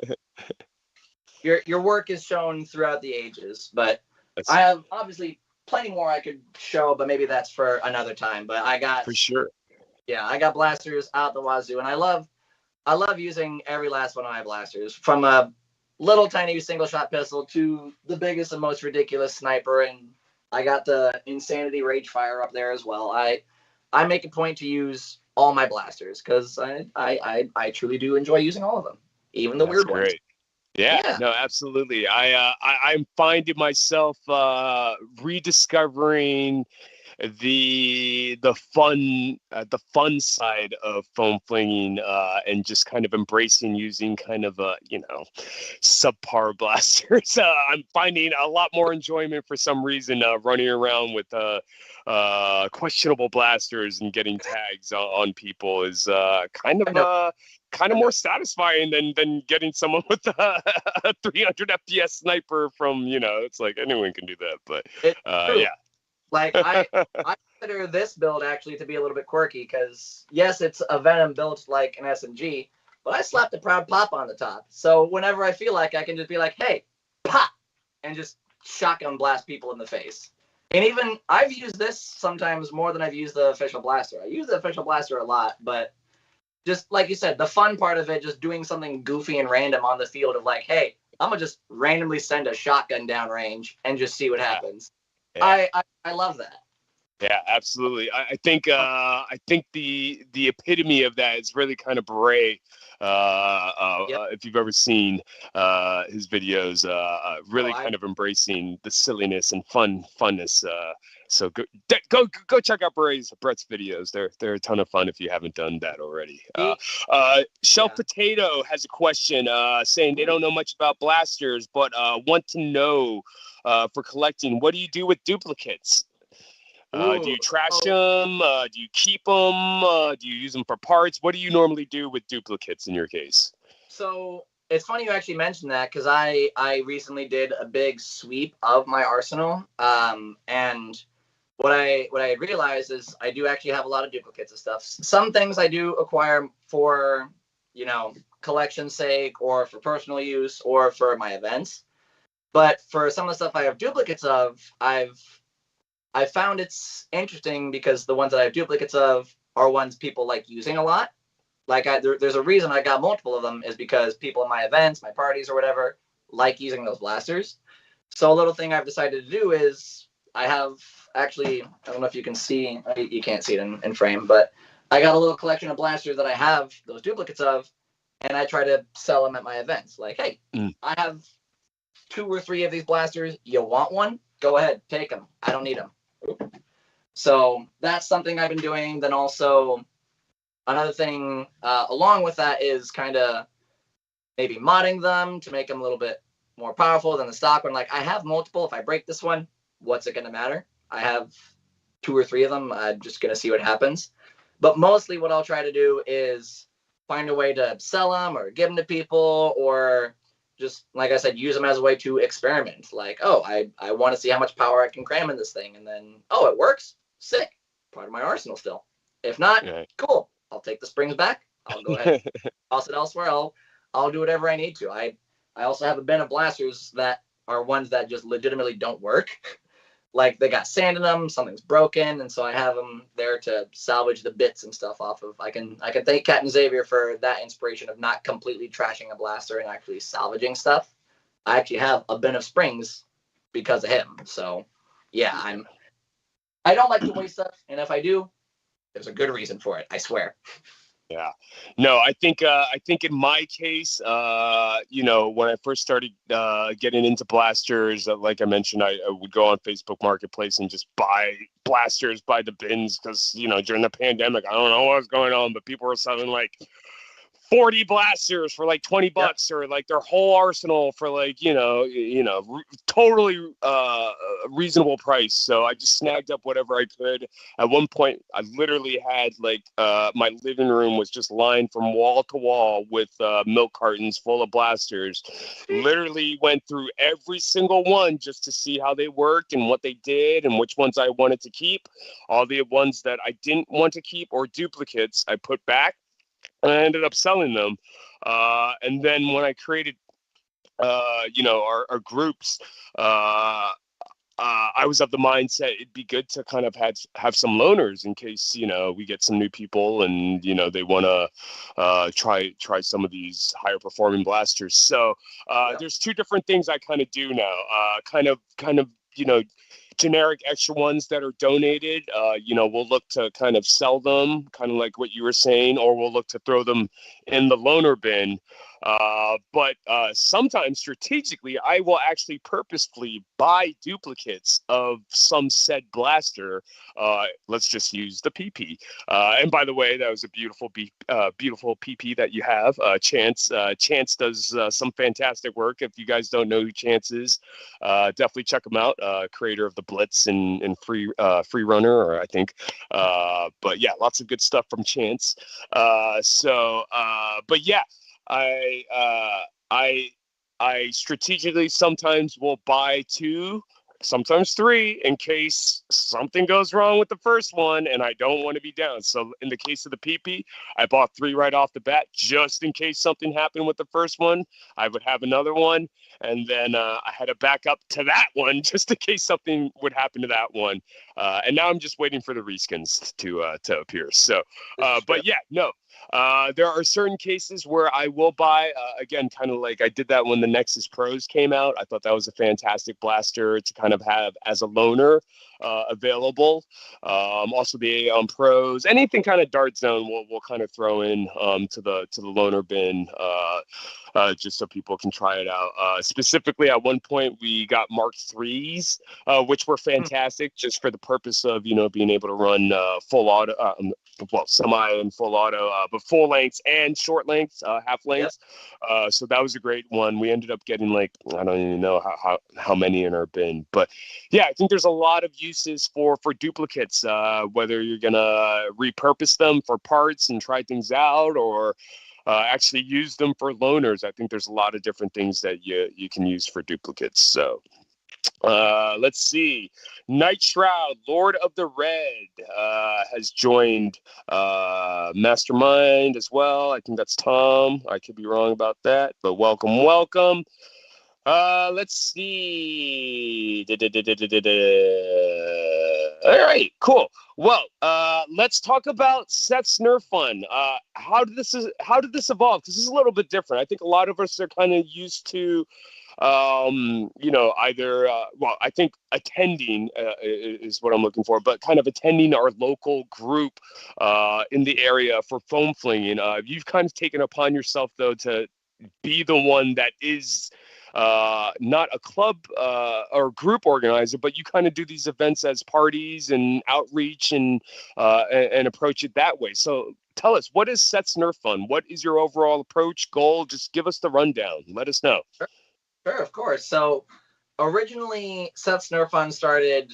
is. Your work is shown throughout the ages, but I have obviously plenty more I could show, but maybe that's for another time. But I got for sure. Yeah, I got blasters out the wazoo, and I love using every last one of my blasters, from a little tiny single shot pistol to the biggest and most ridiculous sniper, and I got the Insanity Rage Fire up there as well. I make a point to use all my blasters because I truly do enjoy using all of them, even the weird ones. Yeah, no, absolutely. I'm finding myself rediscovering the fun side of foam flinging, and just kind of embracing using kind of subpar blasters. I'm finding a lot more enjoyment for some reason running around with questionable blasters and getting tags on people is kind of more satisfying than getting someone with a 300 FPS sniper from, it's like anyone can do that, but yeah. Like I consider this build actually to be a little bit quirky because yes, it's a Venom built like an SMG, but I slapped a proud pop on the top. So whenever I feel like I can just be like, hey, pop, and just shotgun blast people in the face. And even I've used this sometimes more than I've used the official blaster. I use the official blaster a lot, but just like you said, the fun part of it, just doing something goofy and random on the field of like, hey, I'm gonna just randomly send a shotgun down range and just see what happens. Yeah. I love that. Yeah, absolutely. I think the epitome of that is really kind of Beret. If you've ever seen his videos, really kind of embracing the silliness and funness. So go check out Brett's videos. They're a ton of fun if you haven't done that already. Shelf Potato has a question saying they don't know much about blasters, but want to know for collecting, what do you do with duplicates? Do you trash them? Do you keep them? Do you use them for parts? What do you normally do with duplicates in your case? So it's funny you actually mentioned that because I recently did a big sweep of my arsenal. And what I realized is I do actually have a lot of duplicates of stuff. Some things I do acquire for, collection's sake or for personal use or for my events. But for some of the stuff I have duplicates of, I found it's interesting because the ones that I have duplicates of are ones people like using a lot. Like there's a reason I got multiple of them is because people in my events, my parties or whatever, like using those blasters. So a little thing I've decided to do is I have actually, I don't know if you can see, you can't see it in frame, but I got a little collection of blasters that I have those duplicates of, and I try to sell them at my events. Like, hey, I have 2 or 3 of these blasters. You want one? Go ahead, take them. I don't need them. So that's something I've been doing. Then also another thing along with that is kind of maybe modding them to make them a little bit more powerful than the stock one. Like I have multiple. If I break this one, what's it going to matter? I have 2 or 3 of them. I'm just going to see what happens. But mostly what I'll try to do is find a way to sell them or give them to people or just, like I said, use them as a way to experiment. Like, oh, I want to see how much power I can cram in this thing. And then, oh, it works. Sick. Part of my arsenal still. If not, cool. I'll take the springs back. I'll go ahead and toss it elsewhere. I'll do whatever I need to. I also have a bin of blasters that are ones that just legitimately don't work. Like they got sand in them, something's broken, and so I have them there to salvage the bits and stuff off of. I can thank Captain Xavier for that inspiration of not completely trashing a blaster and actually salvaging stuff. I actually have a bin of springs because of him. So yeah, I don't like to waste stuff, and if I do, there's a good reason for it. I swear. Yeah, no, I think in my case, when I first started getting into blasters, like I mentioned, I would go on Facebook Marketplace and just buy blasters by the bins because, during the pandemic, I don't know what was going on, but people were selling like 40 blasters for like $20 or like their whole arsenal for like, totally reasonable price. So I just snagged up whatever I could. At one point, I literally had like my living room was just lined from wall to wall with milk cartons full of blasters. Literally went through every single one just to see how they worked and what they did and which ones I wanted to keep. All the ones that I didn't want to keep or duplicates, I put back. And I ended up selling them. And then when I created, our groups, I was of the mindset it'd be good to kind of have some loaners in case, we get some new people and, they want to try some of these higher performing blasters. So there's 2 different things I kind of do now. Kind of, generic extra ones that are donated, we'll look to kind of sell them, kind of like what you were saying, or we'll look to throw them in the loaner bin. But sometimes strategically, I will actually purposefully buy duplicates of some said blaster. Let's just use the PP. And by the way, that was a beautiful PP that you have. Chance. Chance does some fantastic work. If you guys don't know who Chance is, definitely check him out. Creator of the Blitz and Free Runner, or I think. But yeah, lots of good stuff from Chance. But yeah, I uh, I I strategically sometimes will buy two, sometimes three, in case something goes wrong with the first one and I don't want to be down. So in the case of the PP, I bought three right off the bat just in case something happened with the first one. I would have another one, and then I had a backup to that one just in case something would happen to that one. And now I'm just waiting for the reskins to appear. So, but yeah, no. There are certain cases where I will buy, again, kind of like I did that when the Nexus Pros came out. I thought that was a fantastic blaster to kind of have as a loaner available. Also the Pros, anything kind of Dart Zone, we'll kind of throw in to the loaner bin. Just so people can try it out. Specifically, at one point, we got Mark IIIs, which were fantastic just for the purpose of, being able to run full auto, semi and full auto, but full lengths and short lengths, half lengths. Yep. So that was a great one. We ended up getting I don't even know how many in our bin, but yeah, I think there's a lot of uses for duplicates, whether you're going to repurpose them for parts and try things out, or actually use them for loaners. I think there's a lot of different things that you can use for duplicates. So let's see. Night Shroud, Lord of the Red, has joined Mastermind as well. I think that's Tom. I could be wrong about that, but welcome. Let's see. All right, cool. Well, let's talk about Seth's Ner-Fun. How did this evolve? Because this is a little bit different. I think a lot of us are kind of used to, either I think attending is what I'm looking for, but kind of attending our local group in the area for foam flinging. You've kind of taken upon yourself though to be the one that is not a club or group organizer, but you kind of do these events as parties and outreach and approach it that way. So tell us, what is Seth's Ner-Fun? What is your overall approach, goal? Just give us the rundown. Let us know. Sure, of course. So originally, Seth's Ner-Fun started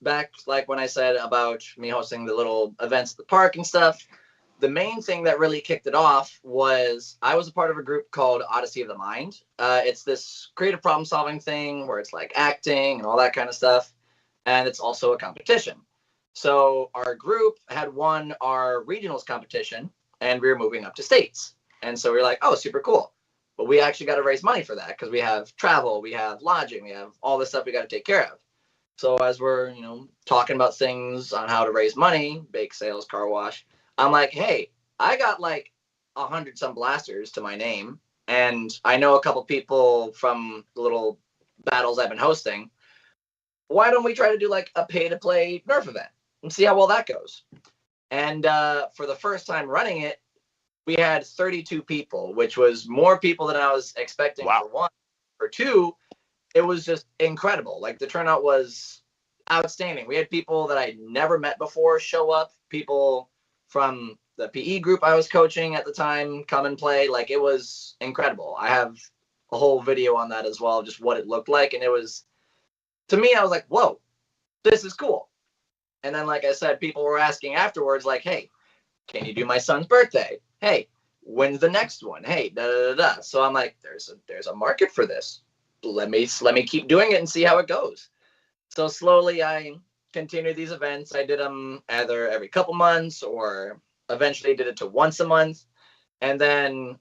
back like when I said about me hosting the little events at the park and stuff. The main thing that really kicked it off was I was a part of a group called Odyssey of the Mind. It's this creative problem solving thing where it's like acting and all that kind of stuff. And it's also a competition. So our group had won our regionals competition and we were moving up to states. And so we were like, oh, super cool. But we actually got to raise money for that because we have travel, we have lodging, we have all this stuff we got to take care of. So as we're, talking about things on how to raise money, bake sales, car wash, I'm like, hey, I got like 100 some blasters to my name, and I know a couple people from the little battles I've been hosting. Why don't we try to do like a pay-to-play Nerf event and see how well that goes? And for the first time running it, we had 32 people, which was more people than I was expecting. Wow. For one. For two, it was just incredible. Like the turnout was outstanding. We had people that I'd never met before show up, people from the PE group I was coaching at the time come and play. Like it was incredible. I have a whole video on that as well, just what it looked like. And it was, to me, I was like, whoa, this is cool. And then, like I said, people were asking afterwards, like, hey, can you do my son's birthday? Hey, when's the next one? Hey, da da da da. So I'm like, there's a market for this. Let me keep doing it and see how it goes. So slowly I continued these events. I did them either every couple months or eventually did it to once a month. And then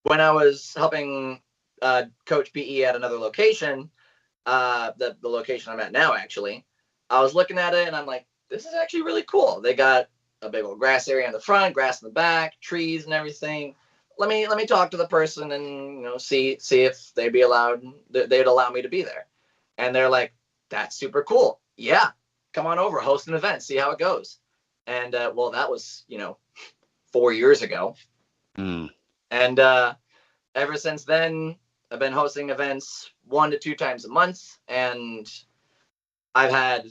when I was helping coach PE at another location, the location I'm at now, actually, I was looking at it and I'm like, this is actually really cool. They got a big old grass area in the front, grass in the back, trees and everything. Let me talk to the person and see if they'd allow me to be there. And they're like, that's super cool. Yeah, come on over, host an event, see how it goes. And well, that was 4 years ago. And ever since then, I've been hosting events 1 to 2 times a month, and I've had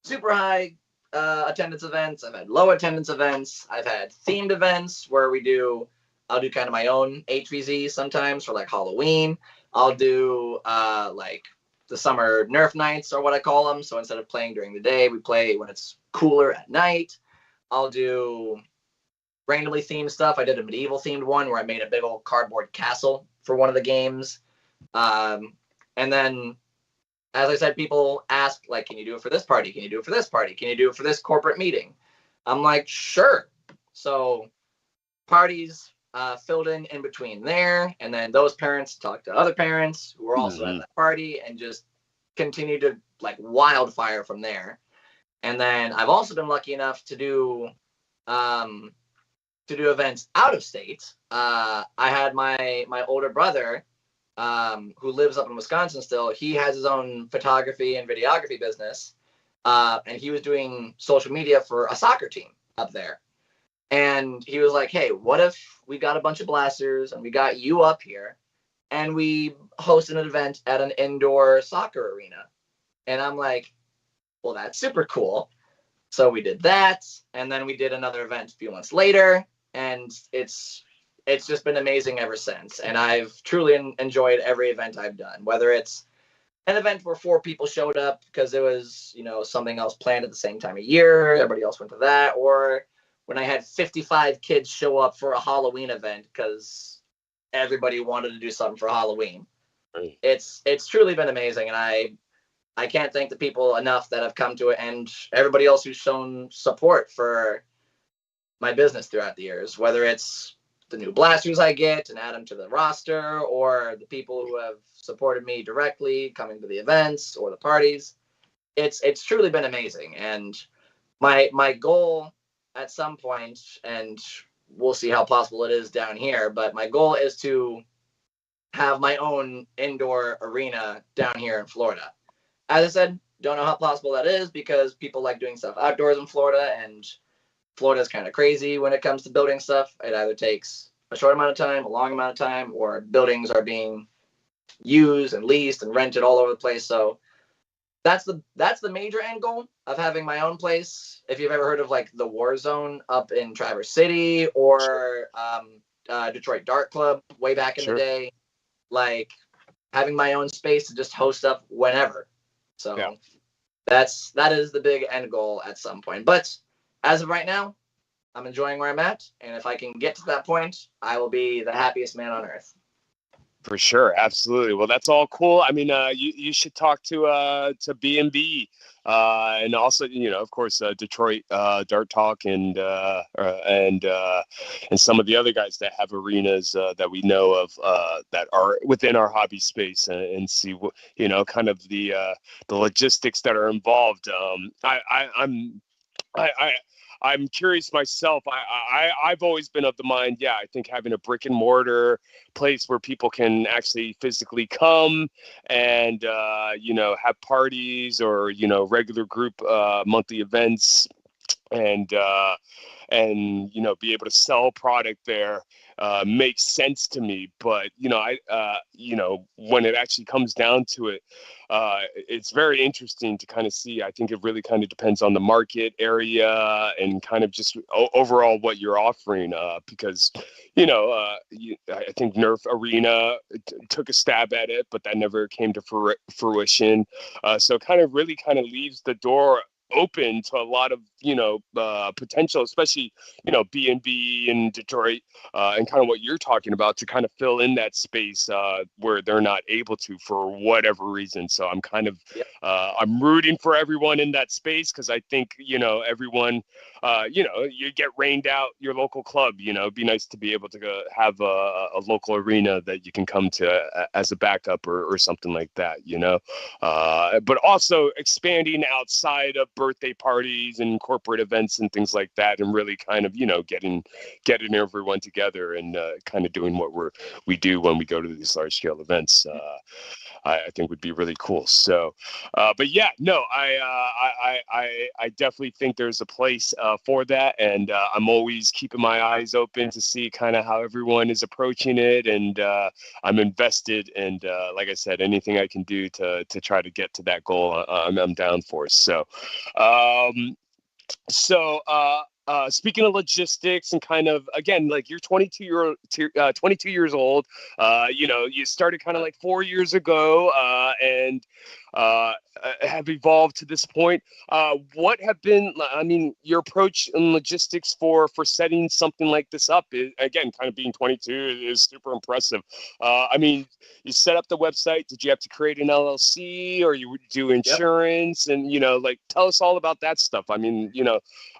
super high attendance events. I've had low attendance events. I've had themed events where I'll do kind of my own HVZ sometimes for like Halloween. I'll do like the summer Nerf nights or what I call them. So instead of playing during the day, we play when it's cooler at night. I'll do randomly themed stuff. I did a medieval themed one where I made a big old cardboard castle for one of the games. And then, as I said, people ask, like, can you do it for this party? Can you do it for this party? Can you do it for this corporate meeting? I'm like, sure. So parties filled in between there. And then those parents talk to other parents who were also at that party and just continue to like wildfire from there. And then I've also been lucky enough to do events out of state. I had my older brother, who lives up in Wisconsin still. He has his own photography and videography business, and he was doing social media for a soccer team up there. And he was like, "Hey, what if we got a bunch of blasters and we got you up here, and we host an event at an indoor soccer arena?" And I'm like, "Well, that's super cool." So we did that, and then we did another event a few months later, and it's just been amazing ever since. And I've truly enjoyed every event I've done, whether it's an event where 4 people showed up because it was, something else planned at the same time of year, everybody else went to that, or when I had 55 kids show up for a Halloween event because everybody wanted to do something for Halloween. Right. It's truly been amazing, and I can't thank the people enough that have come to it, and everybody else who's shown support for my business throughout the years, whether it's the new blasters I get and add them to the roster, or the people who have supported me directly coming to the events or the parties. It's truly been amazing. And my goal at some point, and we'll see how possible it is down here, but my goal is to have my own indoor arena down here in Florida. As I said, don't know how possible that is because people like doing stuff outdoors in Florida, and Florida's kind of crazy when it comes to building stuff. It either takes a short amount of time, a long amount of time, or buildings are being used and leased and rented all over the place. So that's the major end goal of having my own place. If you've ever heard of like the War Zone up in Traverse City or Detroit Dart Club way back in the day, like having my own space to just host up whenever. So that is the big end goal at some point. But as of right now, I'm enjoying where I'm at, and if I can get to that point, I will be the happiest man on earth. For sure, absolutely. Well, that's all cool. I mean, you should talk to B&B, and also, of course, Detroit Dart Talk and some of the other guys that have arenas that we know of that are within our hobby space, and see what kind of the logistics that are involved. I'm curious myself. I've always been of the mind, I think having a brick and mortar place where people can actually physically come and, have parties or, regular group monthly events and be able to sell product there makes sense to me. But when it actually comes down to it, it's very interesting to kind of see. I think it really kind of depends on the market area and kind of just overall what you're offering, because I think Nerf Arena took a stab at it, but that never came to fruition. So kind of really kind of leaves the door open to a lot of potential, especially B&B in Detroit, and kind of what you're talking about, to kind of fill in that space where they're not able to for whatever reason. So I'm kind of I'm rooting for everyone in that space, because I think everyone you get rained out your local club. It'd be nice to be able to have a local arena that you can come to as a backup or something like that, but also expanding outside of birthday parties and corporate events and things like that, and really kind of getting everyone together and kind of doing what we do when we go to these large scale events. I think would be really cool. So, but yeah, no, I definitely think there's a place for that, and I'm always keeping my eyes open to see kind of how everyone is approaching it, and I'm invested, and like I said, anything I can do to try to get to that goal, I'm down for. So, um, speaking of logistics and kind of again, like you're 22 years old. You started kind of like 4 years ago, and have evolved to this point. What have been, I mean, your approach in logistics for setting something like this up? Is, again, kind of being 22 is super impressive. I mean, you set up the website. Did you have to create an LLC, or you do Yep. insurance? And like, tell us all about that stuff. I mean,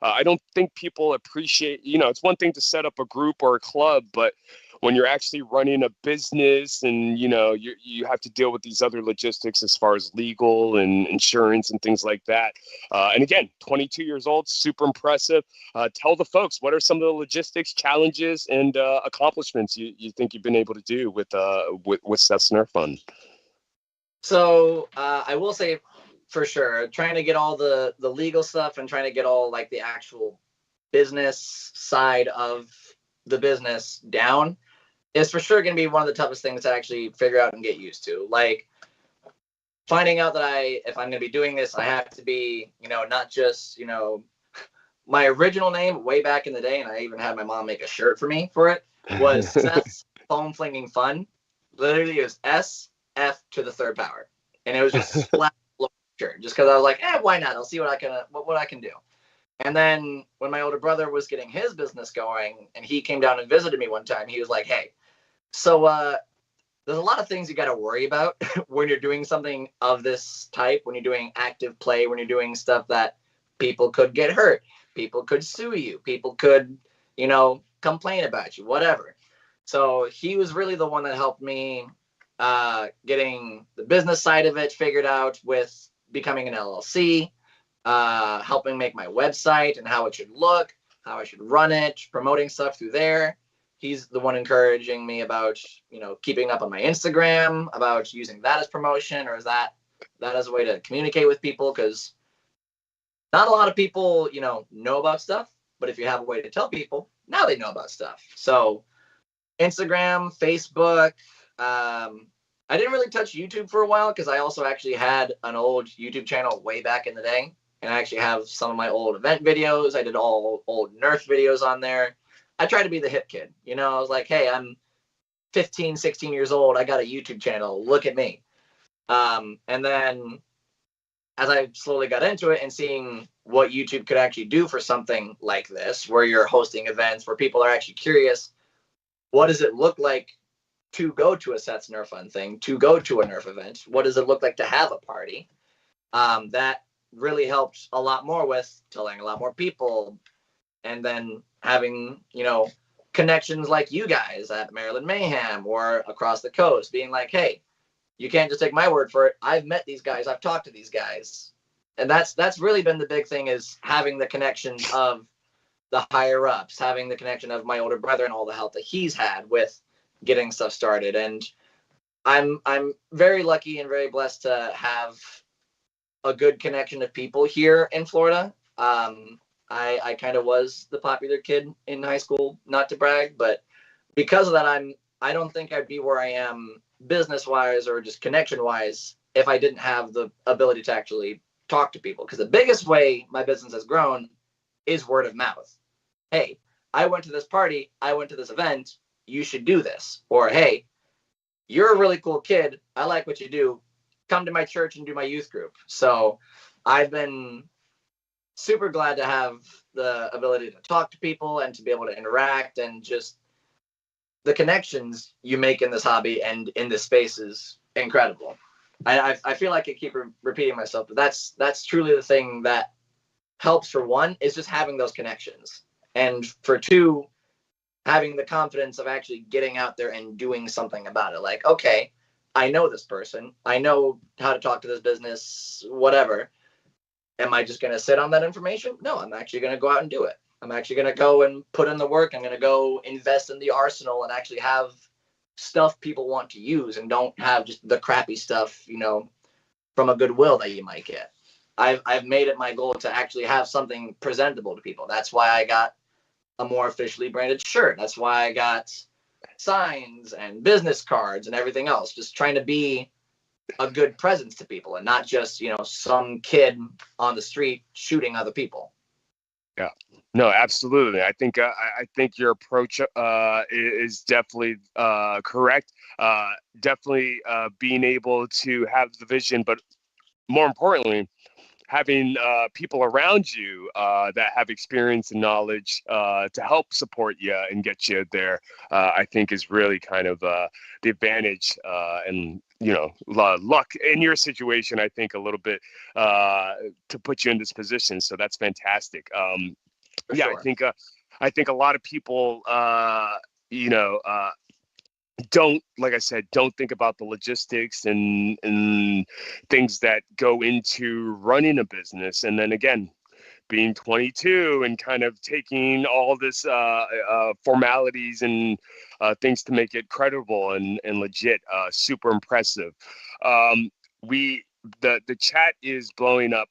I don't think people appreciate, it's one thing to set up a group or a club, but when you're actually running a business and, you have to deal with these other logistics as far as legal and insurance and things like that. And again, 22 years old, super impressive. Tell the folks, what are some of the logistics challenges and accomplishments you think you've been able to do with Seth's Ner-Fun? So I will say for sure, trying to get all the legal stuff and trying to get all like the actual business side of the business down is for sure going to be one of the toughest things to actually figure out and get used to. Like finding out that if I'm going to be doing this, I have to be, not just, my original name way back in the day, and I even had my mom make a shirt for me for it, was Seth's Foam Flinging Fun. Literally, it was SF to the third power, and it was just splat shirt, just because I was like, why not? I'll see what I can do. And then when my older brother was getting his business going, and he came down and visited me one time, he was like, hey, so there's a lot of things you got to worry about when you're doing something of this type, when you're doing active play, when you're doing stuff that people could get hurt, people could sue you, people could, complain about you, whatever. So he was really the one that helped me getting the business side of it figured out with becoming an LLC, helping make my website and how it should look, how I should run it, promoting stuff through there. He's the one encouraging me about, keeping up on my Instagram, about using that as promotion, or is that as a way to communicate with people, because not a lot of people, know about stuff, but if you have a way to tell people, now they know about stuff. So Instagram, Facebook, I didn't really touch YouTube for a while because I also actually had an old YouTube channel way back in the day, and I actually have some of my old event videos. I did all old Nerf videos on there. I tried to be the hip kid. I was like, hey, I'm 15, 16 years old. I got a YouTube channel. Look at me. And then as I slowly got into it and seeing what YouTube could actually do for something like this, where you're hosting events, where people are actually curious, what does it look like to go to a Seth's Ner-Fun thing, to go to a Nerf event? What does it look like to have a party? That really helped a lot more with telling a lot more people, and then having, connections like you guys at Maryland Mayhem or across the coast, being like, hey, you can't just take my word for it. I've met these guys. I've talked to these guys. And that's really been the big thing, is having the connections of the higher ups, having the connection of my older brother and all the help that he's had with getting stuff started. And I'm very lucky and very blessed to have a good connection of people here in Florida. I kind of was the popular kid in high school, not to brag, but because of that, I don't think I'd be where I am business wise or just connection wise if I didn't have the ability to actually talk to people. Because the biggest way my business has grown is word of mouth. Hey, I went to this party, I went to this event, you should do this. Or, hey, you're a really cool kid, I like what you do, come to my church and do my youth group. So I've been super glad to have the ability to talk to people and to be able to interact, and just the connections you make in this hobby and in this space is incredible. I feel like I keep repeating myself, but that's truly the thing that helps. For one, is just having those connections, and for two, having the confidence of actually getting out there and doing something about it. Like, okay, I know this person, I know how to talk to this business, whatever. Am I just going to sit on that information? No, I'm actually going to go out and do it. I'm actually going to go and put in the work. I'm going to go invest in the arsenal and actually have stuff people want to use and don't have just the crappy stuff, from a Goodwill that you might get. I've made it my goal to actually have something presentable to people. That's why I got a more officially branded shirt. That's why I got signs and business cards and everything else. Just trying to be a good presence to people and not just, some kid on the street shooting other people. Yeah, no, absolutely. I think your approach is definitely correct. Definitely being able to have the vision, but more importantly, having people around you that have experience and knowledge to help support you and get you there, I think is really kind of the advantage and luck in your situation. I think a little bit to put you in this position. So that's fantastic. Yeah, Sure. I think a lot of people, you know, uh, don't, like I said, don't think about the logistics and things that go into running a business. And then again, being 22 and kind of taking all this formalities and things to make it credible and legit, super impressive. Um, we the chat is blowing up.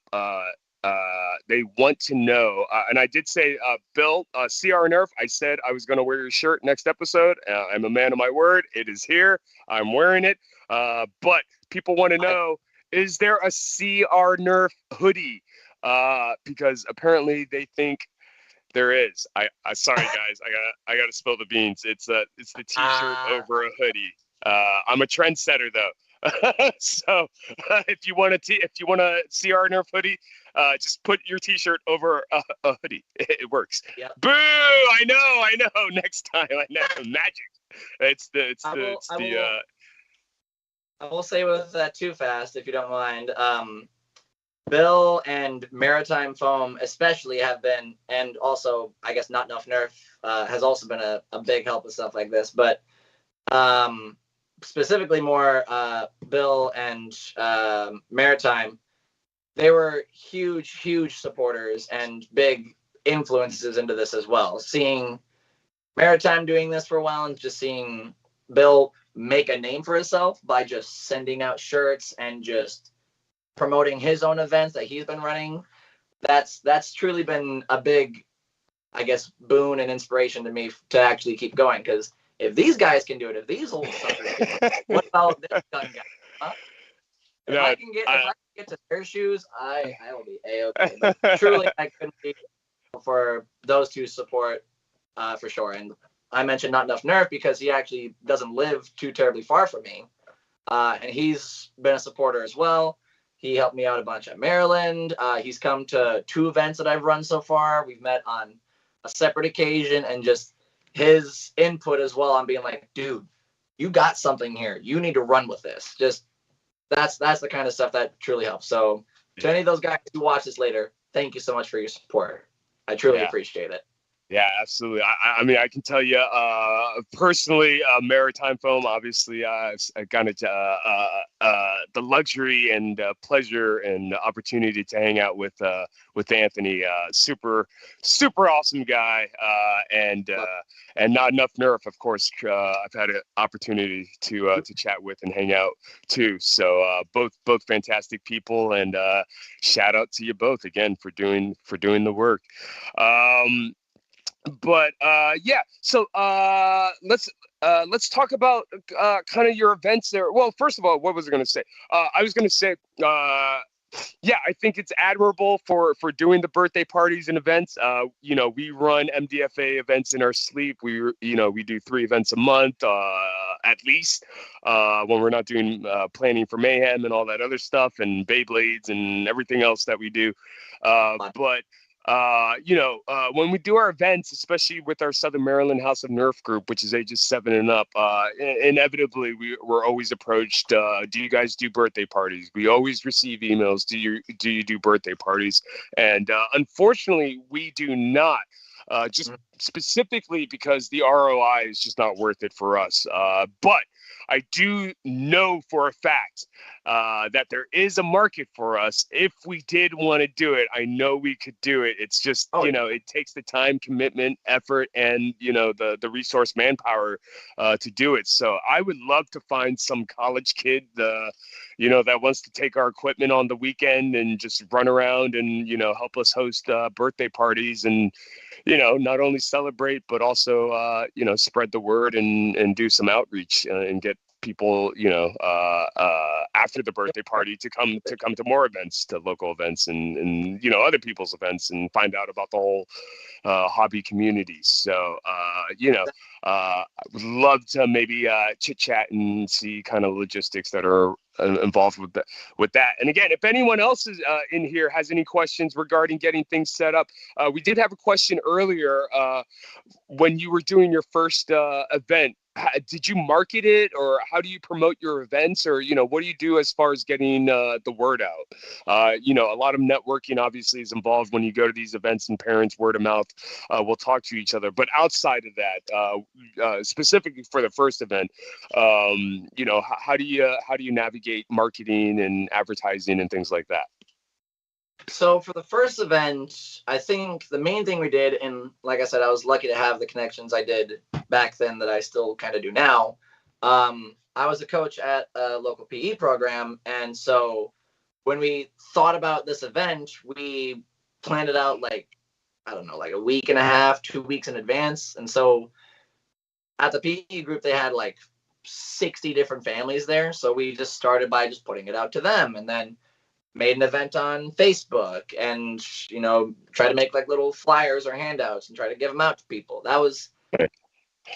They want to know, and I did say, Bill, CR Nerf. I said I was going to wear your shirt next episode. I'm a man of my word. It is here. I'm wearing it. But people want to know: is there a CR Nerf hoodie? Because apparently they think there is. I sorry guys, I gotta spill the beans. It's the t-shirt over a hoodie. I'm a trendsetter though. So if you want to see our Nerf hoodie, just put your t-shirt over a hoodie. It works. Yep. Boo! I know. Next time, I know. Magic. I will say with that too fast, if you don't mind. Bill and Maritime Foam especially have been, and also I guess Not Enough Nerf has also been a big help with stuff like this. But specifically more Bill and Maritime, they were huge supporters and big influences into this as well. Seeing Maritime doing this for a while and just seeing Bill make a name for himself by just sending out shirts and just promoting his own events that he's been running, that's truly been a big, I guess, boon and inspiration to me to actually keep going. Because if these guys can do it, if these old suckers can do it, what about this young guy? Huh? If I can get to their shoes, I will be A-okay. But truly, I couldn't be for those two support for sure. And I mentioned Not Enough Nerf because he actually doesn't live too terribly far from me, and he's been a supporter as well. He helped me out a bunch at Maryland. He's come to 2 events that I've run so far. We've met on a separate occasion, and just his input as well on being like, dude, you got something here. You need to run with this. Just that's the kind of stuff that truly helps. So to any of those guys who watch this later, thank you so much for your support. I truly appreciate it. Yeah, absolutely. I mean, I can tell you personally, Maritime Foam, obviously, I got the luxury and pleasure and opportunity to hang out with Anthony. Super awesome guy, and Not Enough Nerf, of course. I've had an opportunity to chat with and hang out too. So both fantastic people, and shout out to you both again for doing the work. But so let's talk about kind of your events there. Well, first of all, what was I going to say? I was going to say, I think it's admirable for doing the birthday parties and events. We run MDFA events in our sleep. We do 3 events a month at least when we're not doing planning for Mayhem and all that other stuff and Beyblades and everything else that we do. But when we do our events, especially with our Southern Maryland House of Nerf group, which is ages 7 and up, inevitably we're always approached. Do you guys do birthday parties? We always receive emails. Do you do birthday parties? And unfortunately, we do not. Just specifically because the ROI is just not worth it for us. But I do know for a fact that there is a market for us. If we did want to do it, I know we could do it. It's just, Oh, it takes the time, commitment, effort, and, the resource manpower to do it. So I would love to find some college kid, that wants to take our equipment on the weekend and just run around and, help us host birthday parties and, not only celebrate, but also, spread the word and do some outreach and get people, after the birthday party to come to more events, to local events and other people's events and find out about the whole hobby community. So, I would love to maybe chit chat and see kind of logistics that are involved with that. And again, if anyone else is in here has any questions regarding getting things set up, we did have a question earlier when you were doing your first event. Did you market it, or how do you promote your events, or what do you do as far as getting the word out? A lot of networking obviously is involved when you go to these events, and parents word of mouth will talk to each other. But outside of that, specifically for the first event, how do you navigate marketing and advertising and things like that? So for the first event, I think the main thing we did, and like I said, I was lucky to have the connections I did back then that I still kind of do now. I was a coach at a local PE program, and so when we thought about this event, we planned it out like, I don't know, like a week and a half, 2 weeks in advance. And so at the PE group, they had like 60 different families there. So we just started by just putting it out to them, and then made an event on Facebook and, try to make like little flyers or handouts and try to give them out to people. That was like,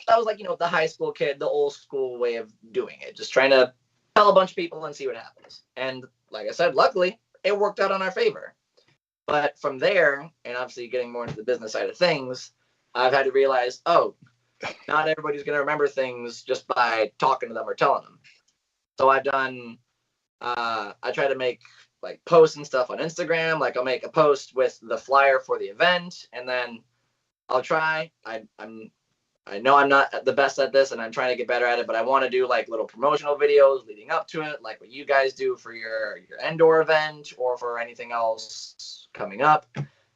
the high school kid, the old school way of doing it, just trying to tell a bunch of people and see what happens. And like I said, luckily it worked out on our favor. But from there, and obviously getting more into the business side of things, I've had to realize, not everybody's going to remember things just by talking to them or telling them. So I try to make like posts and stuff on Instagram. Like I'll make a post with the flyer for the event, and then I'll try. I know I'm not the best at this, and I'm trying to get better at it, but I want to do like little promotional videos leading up to it, like what you guys do for your indoor event or for anything else coming up.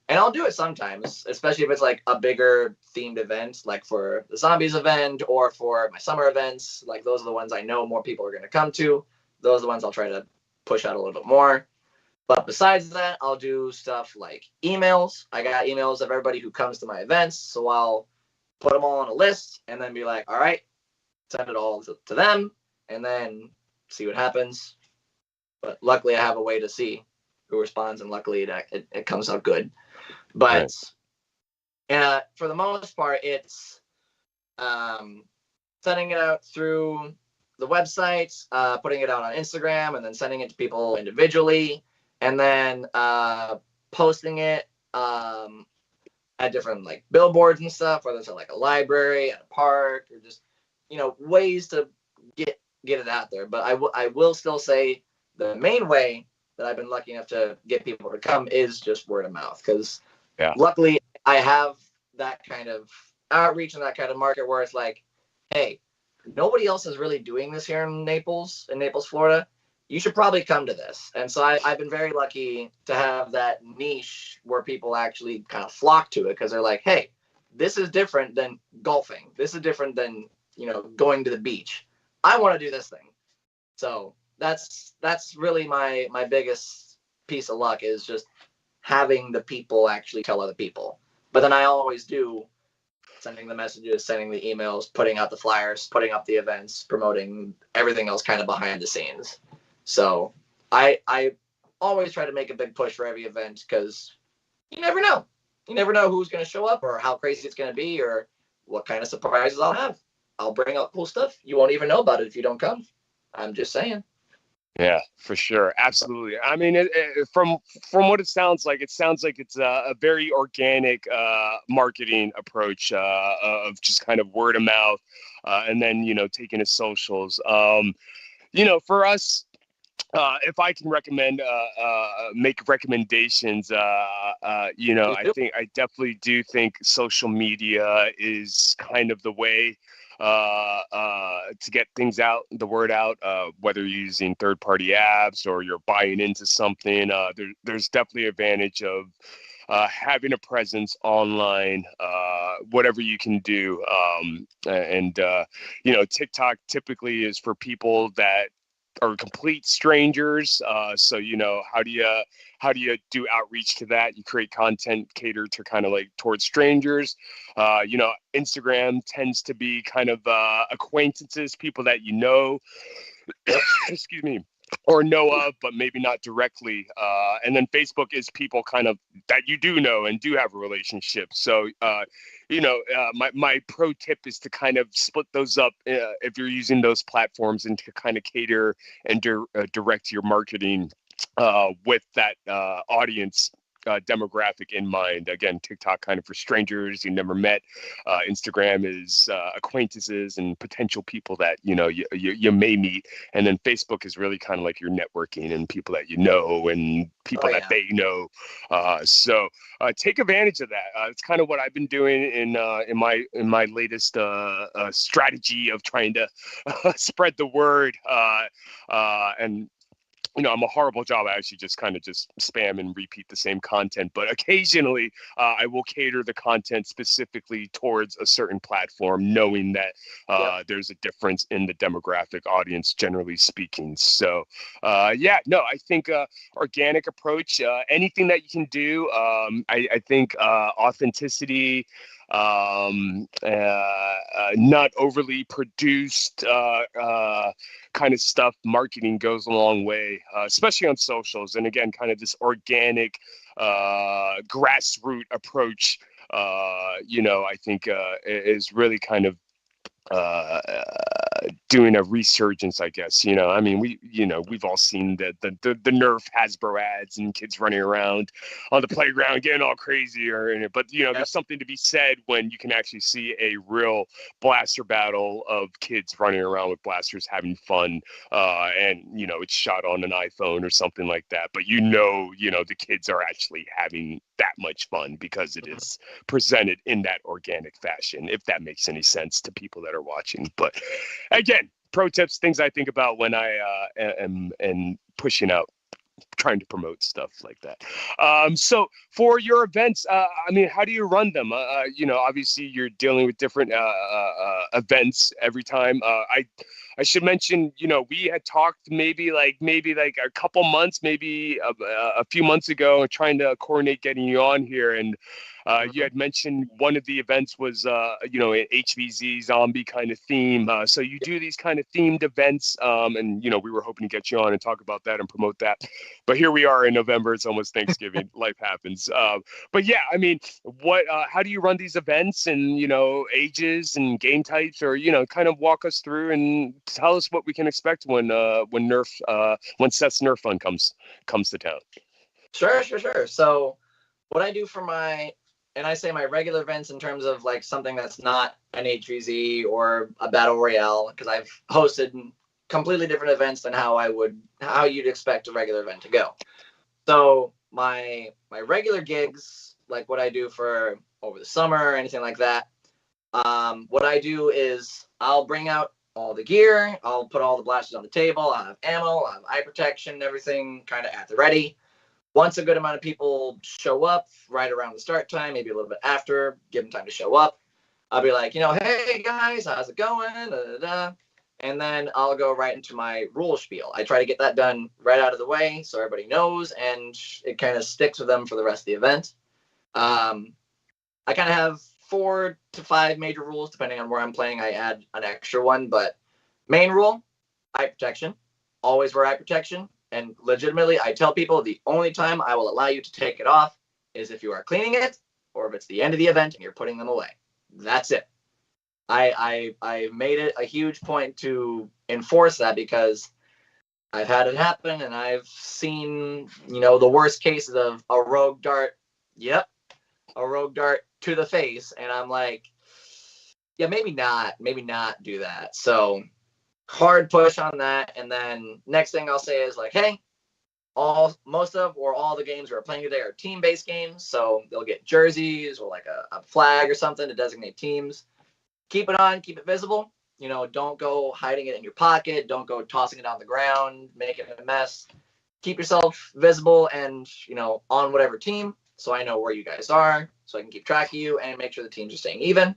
And I'll do it sometimes, especially if it's like a bigger themed event, like for the zombies event or for my summer events. Like those are the ones I know more people are going to come to. Those are the ones I'll try to push out a little bit more. But besides that, I'll do stuff like emails. I got emails of everybody who comes to my events. So I'll put them all on a list and then be like, all right, send it all to them and then see what happens. But luckily I have a way to see who responds, and luckily it comes out good. But for the most part, it's sending it out through the website, putting it out on Instagram, and then sending it to people individually, and then posting it at different like billboards and stuff, whether it's at like a library, at a park, or just ways to get it out there. But I will still say the main way that I've been lucky enough to get people to come is just word of mouth, because luckily I have that kind of outreach and that kind of market where it's like, hey, nobody else is really doing this here in Naples, Florida. You should probably come to this. And so I've been very lucky to have that niche where people actually kind of flock to it, because they're like, hey, this is different than golfing. This is different than, going to the beach. I want to do this thing. So that's really my biggest piece of luck, is just having the people actually tell other people. But then I always do sending the messages, sending the emails, putting out the flyers, putting up the events, promoting everything else kind of behind the scenes. So I always try to make a big push for every event, because you never know. You never know who's going to show up or how crazy it's going to be or what kind of surprises I'll have. I'll bring out cool stuff. You won't even know about it if you don't come. I'm just saying. Yeah, for sure. Absolutely. I mean, from what it sounds like it's a very organic marketing approach of just kind of word of mouth and then, taking to socials. For us, if I can recommend, make recommendations, I definitely do think social media is kind of the way. to get things out, the word out, whether you're using third-party apps or you're buying into something. There's definitely advantage of having a presence online, whatever you can do. And TikTok typically is for people that are complete strangers. So, how do you do outreach to that? You create content catered to kind of like towards strangers. Instagram tends to be kind of acquaintances, people that you know, excuse me, or know of, but maybe not directly. And then Facebook is people kind of that you do know and do have a relationship. So, my pro tip is to kind of split those up if you're using those platforms and to kind of cater and direct your marketing with that audience demographic in mind. Again, TikTok kind of for strangers you never met. Instagram is acquaintances and potential people that you may meet, and then Facebook is really kind of like your networking and people that you know and people that they know. So take advantage of that. It's kind of what I've been doing in my latest strategy of trying to spread the word. And I'm a horrible job. I actually just kind of just spam and repeat the same content, but occasionally I will cater the content specifically towards a certain platform, knowing that there's a difference in the demographic audience, generally speaking. So, I think organic approach, anything that you can do. I think authenticity, not overly produced kind of stuff, marketing goes a long way, especially on socials. And again, kind of this organic grassroots approach, I think is really kind of doing a resurgence, I guess. I mean, we've all seen the Nerf Hasbro ads and kids running around on the playground getting all crazy, but there's something to be said when you can actually see a real blaster battle of kids running around with blasters having fun, and it's shot on an iPhone or something like that, but the kids are actually having that much fun because it is presented in that organic fashion, if that makes any sense to people that are watching. But again, pro tips, things I think about when I am pushing out, trying to promote stuff like that. So for your events, I mean, how do you run them? Obviously you're dealing with different events every time. I should mention, we had talked maybe like a couple months, maybe a few months ago, trying to coordinate getting you on here. And you had mentioned one of the events was, an HVZ zombie kind of theme. So you do these kind of themed events, and we were hoping to get you on and talk about that and promote that. But here we are in November. It's almost Thanksgiving. Life happens. But yeah, I mean, how do you run these events and, ages and game types, or, kind of walk us through and tell us what we can expect when Seth's Ner-Fun comes to town. Sure. So what I do for and I say my regular events in terms of like something that's not an HVZ or a battle royale, because I've hosted completely different events than how you'd expect a regular event to go. So my regular gigs, like what I do for over the summer or anything like that, what I do is I'll bring out all the gear, I'll put all the blasters on the table, I'll have ammo, I'll have eye protection, everything kind of at the ready. Once a good amount of people show up right around the start time, maybe a little bit after, give them time to show up, I'll be like, hey guys, how's it going? Da, da, da. And then I'll go right into my rule spiel. I try to get that done right out of the way so everybody knows, and it kind of sticks with them for the rest of the event. I kind of have 4 to 5 major rules, depending on where I'm playing. I add an extra one, but main rule, eye protection. Always wear eye protection. And legitimately, I tell people the only time I will allow you to take it off is if you are cleaning it or if it's the end of the event and you're putting them away. That's it. I made it a huge point to enforce that because I've had it happen and I've seen, the worst cases of a rogue dart. Yep. A rogue dart to the face. And I'm like, yeah, maybe not do that. So hard push on that. And then next thing I'll say is like, hey, most of or all the games we're playing today are team-based games. So they'll get jerseys or like a flag or something to designate teams. keep it on, keep it visible. Don't go hiding it in your pocket. Don't go tossing it on the ground, making a mess. Keep yourself visible and, on whatever team, so I know where you guys are, so I can keep track of you and make sure the teams are staying even.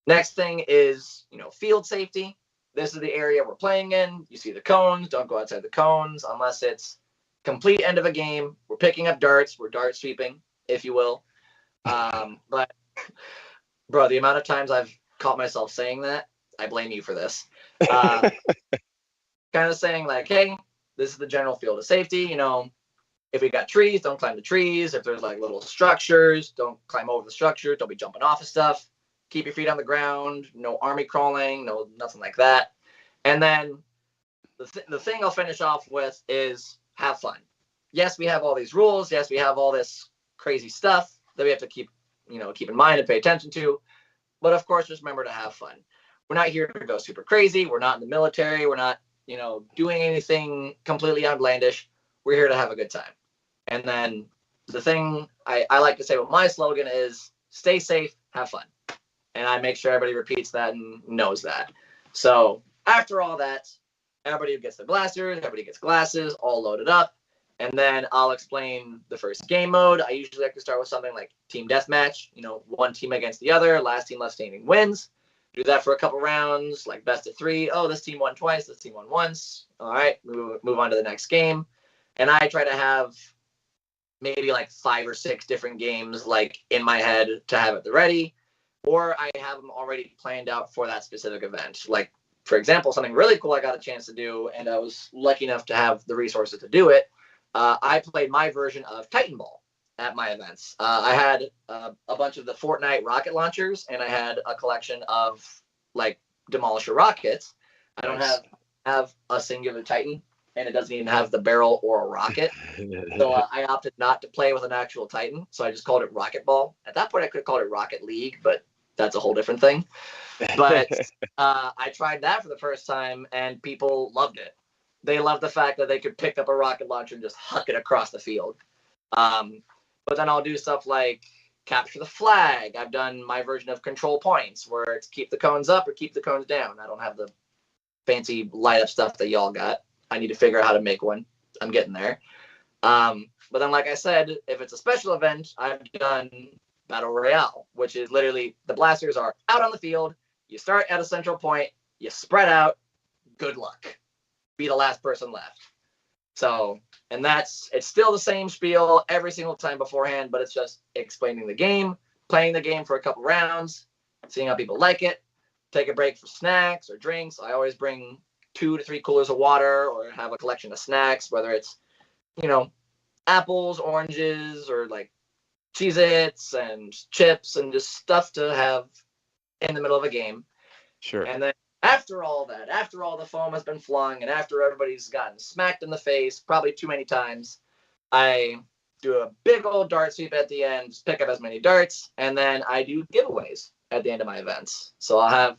Next thing is, field safety. This is the area we're playing in. You see the cones. Don't go outside the cones unless it's complete end of a game. We're picking up darts. We're dart sweeping, if you will. But, bro, the amount of times I've caught myself saying that, I blame you for this. Kind of saying like, hey, this is the general field of safety. If we got trees, don't climb the trees. If there's like little structures, don't climb over the structure. Don't be jumping off of stuff. Keep your feet on the ground. No army crawling. No, nothing like that. And then the thing I'll finish off with is have fun. Yes, we have all these rules. Yes, we have all this crazy stuff that we have to keep in mind and pay attention to. But of course, just remember to have fun. We're not here to go super crazy. We're not in the military. We're not, doing anything completely outlandish. We're here to have a good time. And then the thing I like to say with my slogan is stay safe, have fun. And I make sure everybody repeats that and knows that. So after all that, everybody gets their blasters, everybody gets glasses, all loaded up. And then I'll explain the first game mode. I usually like to start with something like team deathmatch, one team against the other, last team left standing wins. Do that for a couple rounds, like best of 3. Oh, this team won twice, this team won once. All right, move on to the next game. And I try to have maybe like 5 or 6 different games like in my head to have at the ready, or I have them already planned out for that specific event. Like, for example, something really cool I got a chance to do, and I was lucky enough to have the resources to do it. I played my version of Titan Ball at my events. I had a bunch of the Fortnite rocket launchers, and I had a collection of like Demolisher rockets. I don't have a singular Titan, and it doesn't even have the barrel or a rocket. So I opted not to play with an actual Titan. So I just called it Rocket Ball. At that point, I could have called it Rocket League, but that's a whole different thing. But I tried that for the first time, and people loved it. They loved the fact that they could pick up a rocket launcher and just huck it across the field. But then I'll do stuff like capture the flag. I've done my version of control points, where it's keep the cones up or keep the cones down. I don't have the fancy light up stuff that y'all got. I need to figure out how to make one. I'm getting there. But then, like I said, if it's a special event, I've done Battle Royale, which is literally the blasters are out on the field. You start at a central point. You spread out. Good luck. Be the last person left. So, and it's still the same spiel every single time beforehand, but it's just explaining the game, playing the game for a couple rounds, seeing how people like it, take a break for snacks or drinks. I always bring 2 to 3 coolers of water or have a collection of snacks, whether it's, apples, oranges, or like Cheez-Its and chips and just stuff to have in the middle of a game. Sure. And then after all that, after all the foam has been flung and after everybody's gotten smacked in the face probably too many times, I do a big old dart sweep at the end, pick up as many darts, and then I do giveaways at the end of my events. So I'll have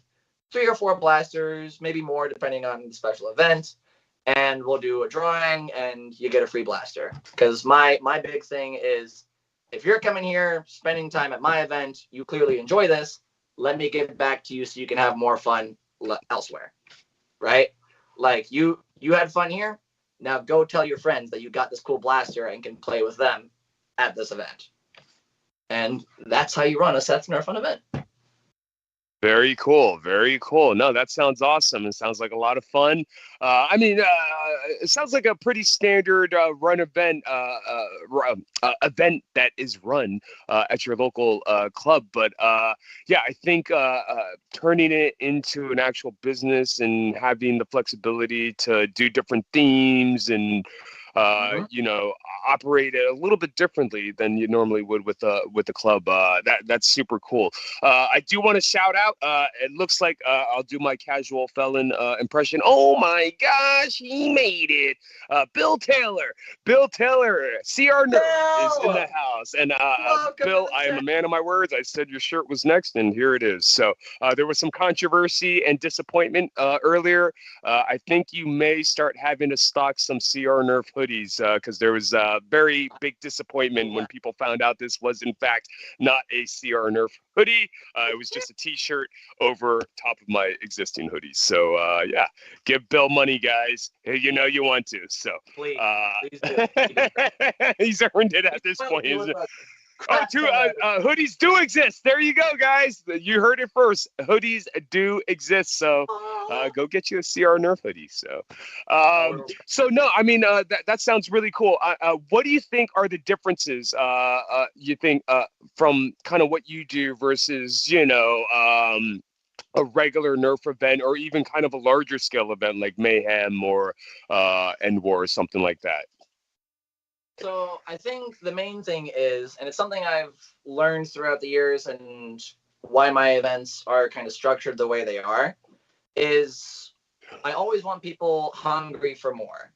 3 or 4 blasters, maybe more depending on the special event, and we'll do a drawing and you get a free blaster. Because my big thing is, if you're coming here, spending time at my event, you clearly enjoy this, let me give it back to you so you can have more fun elsewhere, right? Like you had fun here, now go tell your friends that you got this cool blaster and can play with them at this event. And that's how you run a Seth's Ner-Fun event. Very cool. Very cool. No, that sounds awesome. It sounds like a lot of fun. It sounds like a pretty standard run event, event that is run at your local club. But yeah, I think turning it into an actual business and having the flexibility to do different themes and operate it a little bit differently than you normally would with the club. That's super cool. I do want to shout out. It looks like I'll do my casual felon impression. Oh my gosh, he made it. Bill Taylor, CR Nerd is in the house, and Bill, I am a man of my words. I said your shirt was next, and here it is. So there was some controversy and disappointment earlier. I think you may start having to stock some CR Nerf hoodies hoodies because there was a very big disappointment when people found out this was in fact not a CR Nerf hoodie. It was just a T-shirt over top of my existing hoodies. So yeah, give Bill money, guys. You know you want to. So Please do. he's earned it at this point. Isn't it? Crap Hoodies do exist. There you go, guys. You heard it first. Hoodies do exist. So go get you a CR Nerf hoodie. So no, I mean that sounds really cool. What do you think are the differences? You think from kind of what you do versus a regular Nerf event or even kind of a larger scale event like Mayhem or End War or something like that? So I think the main thing is, and it's something I've learned throughout the years and why my events are kind of structured the way they are, is I always want people hungry for more.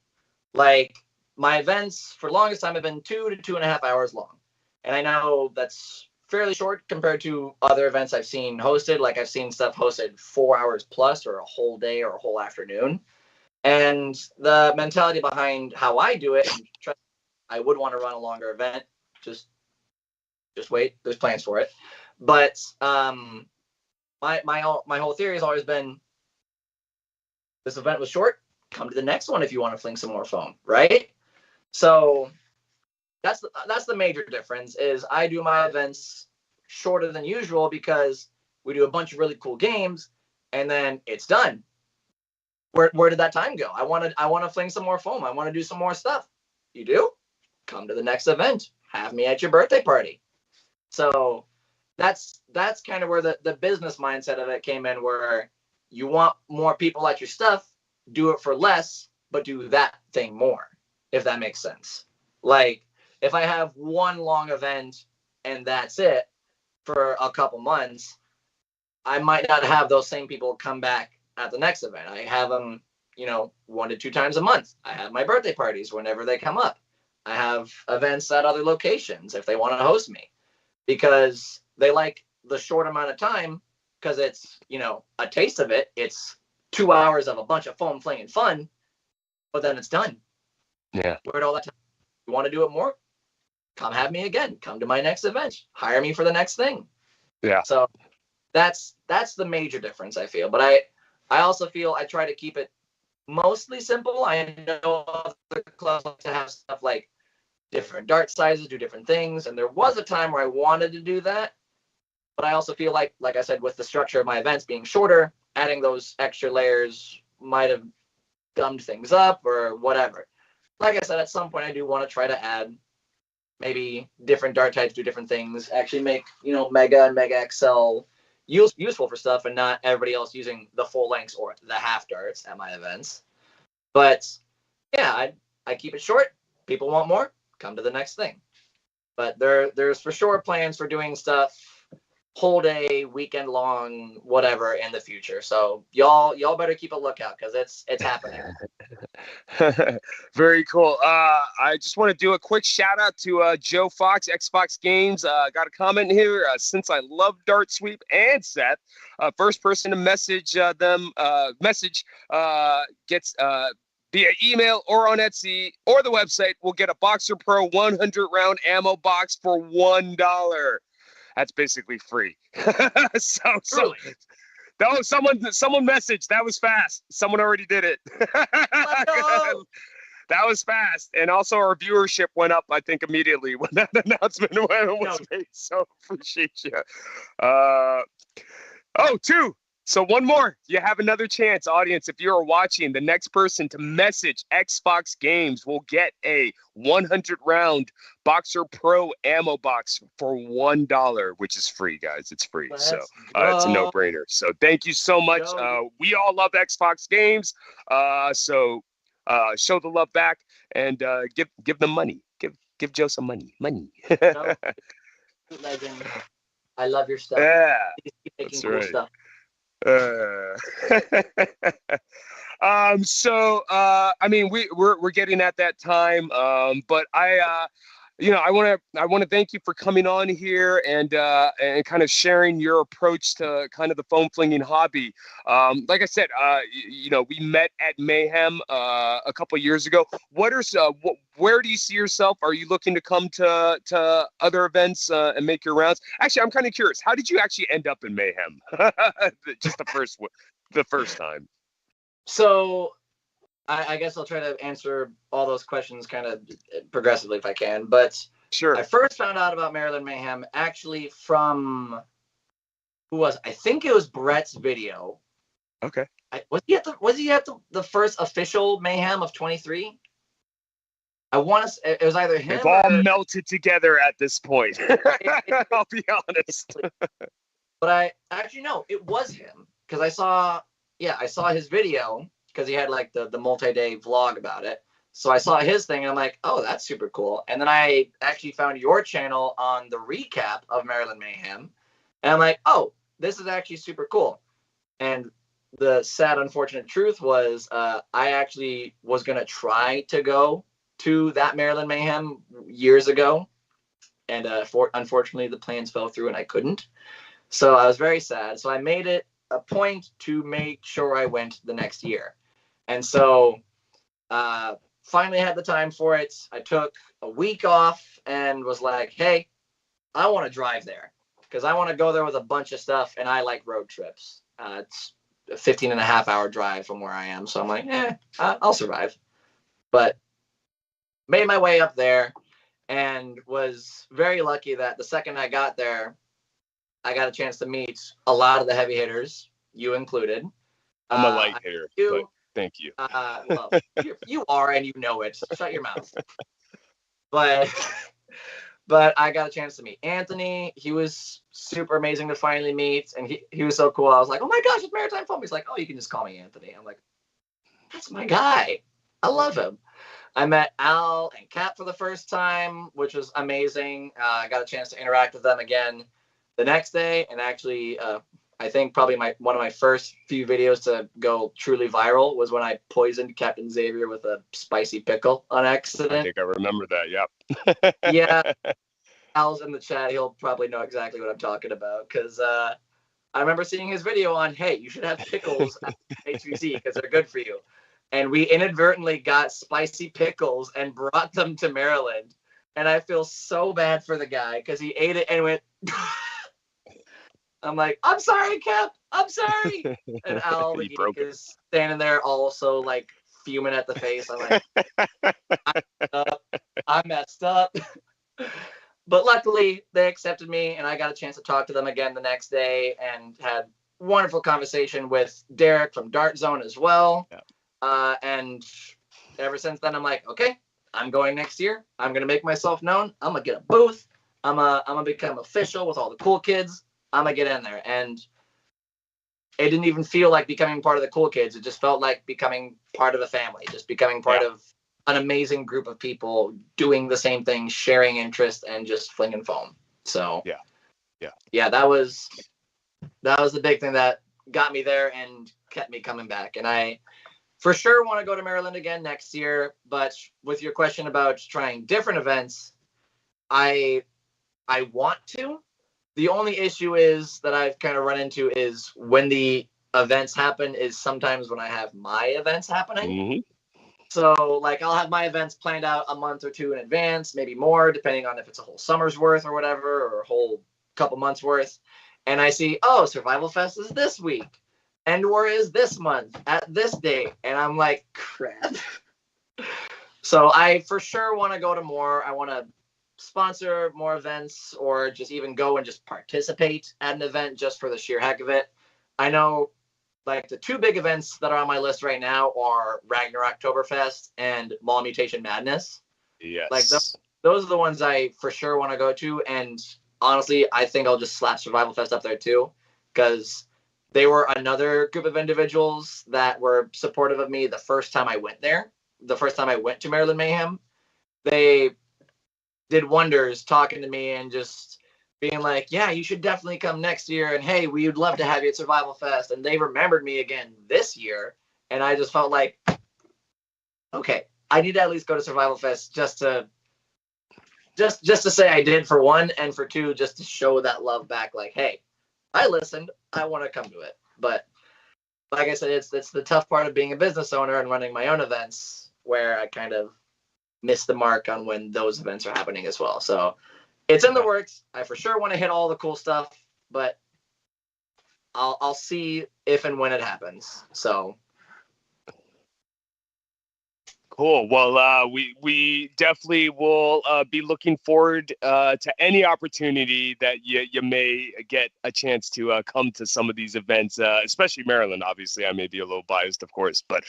Like my events for the longest time have been 2 to 2.5 hours long. And I know that's fairly short compared to other events I've seen hosted. Like I've seen stuff hosted 4 hours plus or a whole day or a whole afternoon. And the mentality behind how I do it, and I would want to run a longer event. Just wait. There's plans for it. But my whole theory has always been, this event was short. Come to the next one if you want to fling some more foam, right? So that's the major difference. Is I do my events shorter than usual because we do a bunch of really cool games, and then it's done. Where did that time go? I want to fling some more foam. I want to do some more stuff. You do? Come to the next event. Have me at your birthday party. So that's kind of where the business mindset of it came in, where you want more people at your stuff, do it for less, but do that thing more, if that makes sense. Like if I have one long event and that's it for a couple months, I might not have those same people come back at the next event. I have them, 1 to 2 times a month. I have my birthday parties whenever they come up. I have events at other locations if they want to host me, because they like the short amount of time, because it's, a taste of it. It's 2 hours of a bunch of foam flinging fun, but then it's done. Yeah. Where'd all that time? You want to do it more? Come have me again. Come to my next event. Hire me for the next thing. Yeah. So that's the major difference, I feel. But I also feel I try to keep it mostly simple. I know other clubs like to have stuff like different dart sizes, do different things. And there was a time where I wanted to do that. But I also feel like I said, with the structure of my events being shorter, adding those extra layers might have gummed things up or whatever. Like I said, at some point I do want to try to add maybe different dart types, do different things, actually make, Mega and Mega XL useful for stuff, and not everybody else using the full lengths or the half darts at my events. But yeah, I keep it short. People want more, come to the next thing. But there's for sure plans for doing stuff whole day, weekend long, whatever in the future. So y'all better keep a lookout, because it's happening. Very cool. I just want to do a quick shout out to Joe Fox, Xbox Games. Got a comment here. Since I love Dart Sweep and Seth, first person to message gets via email or on Etsy or the website will get a Boxer Pro 100 round ammo box for $1. That's basically free. So someone messaged. That was fast. Someone already did it. That was fast. And also our viewership went up, I think, immediately when that announcement was made. So appreciate you. Two. So one more. You have another chance, audience. If you're watching, the next person to message Xbox Games will get a 100 round Boxer Pro ammo box for $1, which is free, guys. It's free. So it's a no-brainer. So thank you so much. We all love Xbox Games. So show the love back and give them money. Give Joe some money. Money. Legend. I love your stuff. Yeah. Keep making cool stuff. So I mean we're getting at that time, but I want to thank you for coming on here and kind of sharing your approach to kind of the foam flinging hobby. Like I said, we met at Mayhem a couple years ago. Where do you see yourself? Are you looking to come to other events and make your rounds? Actually, I'm kind of curious. How did you actually end up in Mayhem? Just the first time. So I guess I'll try to answer all those questions kind of progressively if I can. But Sure. I first found out about Maryland Mayhem actually from I think it was Brett's video. Okay. Was he at the first official Mayhem of 23? I want to. It was either him. They've all melted together at this point. I'll be honest. But it was him because I saw his video because he had like the multi-day vlog about it. So I saw his thing and I'm like, oh, that's super cool. And then I actually found your channel on the recap of Maryland Mayhem. And I'm like, oh, this is actually super cool. And the sad, unfortunate truth was I actually was going to try to go to that Maryland Mayhem years ago. And unfortunately, the plans fell through and I couldn't. So I was very sad. So I made it a point to make sure I went the next year. And so finally had the time for it. I took a week off and was like, hey, I want to drive there because I want to go there with a bunch of stuff. And I like road trips. It's a 15-and-a-half-hour drive from where I am. So I'm like, I'll survive. But made my way up there and was very lucky that the second I got there, I got a chance to meet a lot of the heavy hitters, you included. I'm a light hitter, but thank you. Well, you are, and you know it. Shut your mouth. But I got a chance to meet Anthony. He was super amazing to finally meet, and he was so cool. I was like, oh my gosh, it's Maritime Foam. He's like, oh, you can just call me Anthony. I'm like, that's my guy. I love him. I met Al and Kat for the first time, which was amazing. I got a chance to interact with them again the next day, and actually, I think probably one of my first few videos to go truly viral was when I poisoned Captain Xavier with a spicy pickle on accident. I think I remember that. Yep. Yeah. Al's in the chat. He'll probably know exactly what I'm talking about because I remember seeing his video on, hey, you should have pickles at HVC because they're good for you. And we inadvertently got spicy pickles and brought them to Maryland. And I feel so bad for the guy because he ate it and went... I'm like, I'm sorry, Cap. I'm sorry. And Al is standing there also like fuming at the face. I'm like, I messed up. But luckily they accepted me and I got a chance to talk to them again the next day and had wonderful conversation with Derek from Dart Zone as well. Yeah. And ever since then, I'm like, okay, I'm going next year. I'm going to make myself known. I'm going to get a booth. I'm going to become official with all the cool kids. I'm going to get in there. And it didn't even feel like becoming part of the cool kids. It just felt like becoming part of a family, just becoming part of an amazing group of people doing the same thing, sharing interest, and just flinging foam. So, yeah, that was the big thing that got me there and kept me coming back. And I for sure want to go to Maryland again next year. But with your question about trying different events, I want to. The only issue is that I've kind of run into is when the events happen is sometimes when I have my events happening. Mm-hmm. So like I'll have my events planned out a month or two in advance, maybe more, depending on if it's a whole summer's worth or whatever, or a whole couple months worth. And I see, oh, Survival Fest is this week. End War is this month at this date. And I'm like, crap. So I for sure want to go to more. I want to sponsor more events or just even go and just participate at an event just for the sheer heck of it. I know like the two big events that are on my list right now are Ragnarok Oktoberfest and Mall Mutation Madness. Yes. Like those are the ones I for sure want to go to. And honestly, I think I'll just slap Survival Fest up there too, because they were another group of individuals that were supportive of me the first time I went there. The first time I went to Maryland Mayhem, they did wonders talking to me and just being like, yeah, you should definitely come next year. And hey, we would love to have you at Survival Fest. And they remembered me again this year. And I just felt like, okay, I need to at least go to Survival Fest just to just to say I did, for one, and for two, just to show that love back. Like, hey, I listened. I want to come to it. But like I said, it's the tough part of being a business owner and running my own events, where I kind of miss the mark on when those events are happening as well. So it's in the works. I for sure want to hit all the cool stuff, but I'll see if and when it happens. So cool. Well, we definitely will be looking forward to any opportunity that you may get a chance to come to some of these events, especially Maryland. Obviously, I may be a little biased, of course, but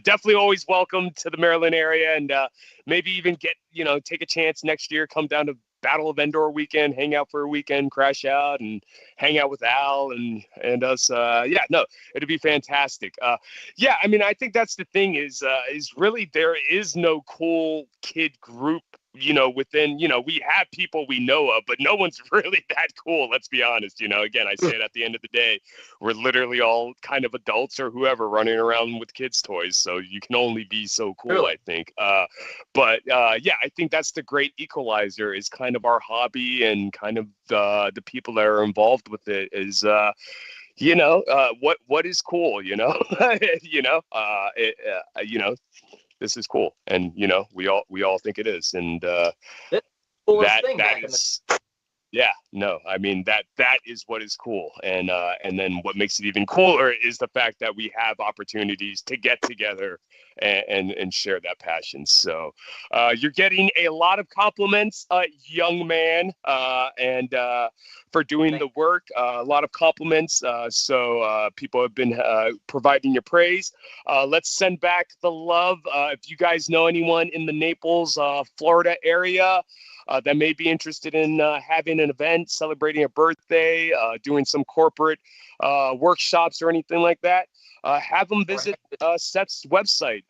definitely always welcome to the Maryland area, and maybe even take a chance next year, come down to Battle of Endor weekend, hang out for a weekend, crash out, and hang out with Al and us. Yeah, no, it'd be fantastic. Yeah, I mean, I think that's the thing is really there is no cool kid group, within, we have people we know of, but no one's really that cool. Let's be honest. Again, I say it, at the end of the day, we're literally all kind of adults or whoever running around with kids' toys. So you can only be so cool, Truly. I think. But yeah, I think that's the great equalizer, is kind of our hobby and kind of the people that are involved with it is, what is cool, you know, this is cool, and we all think it is, and this is the coolest that thing that back in the is yeah, no, I mean that is what is cool, and then what makes it even cooler is the fact that we have opportunities to get together and share that passion. So you're getting a lot of compliments, young man, and for doing the work. A lot of compliments. So people have been providing your praise. Let's send back the love. If you guys know anyone in the Naples, Florida area, that may be interested in having an event, celebrating a birthday, doing some corporate workshops or anything like that, have them visit Seth's website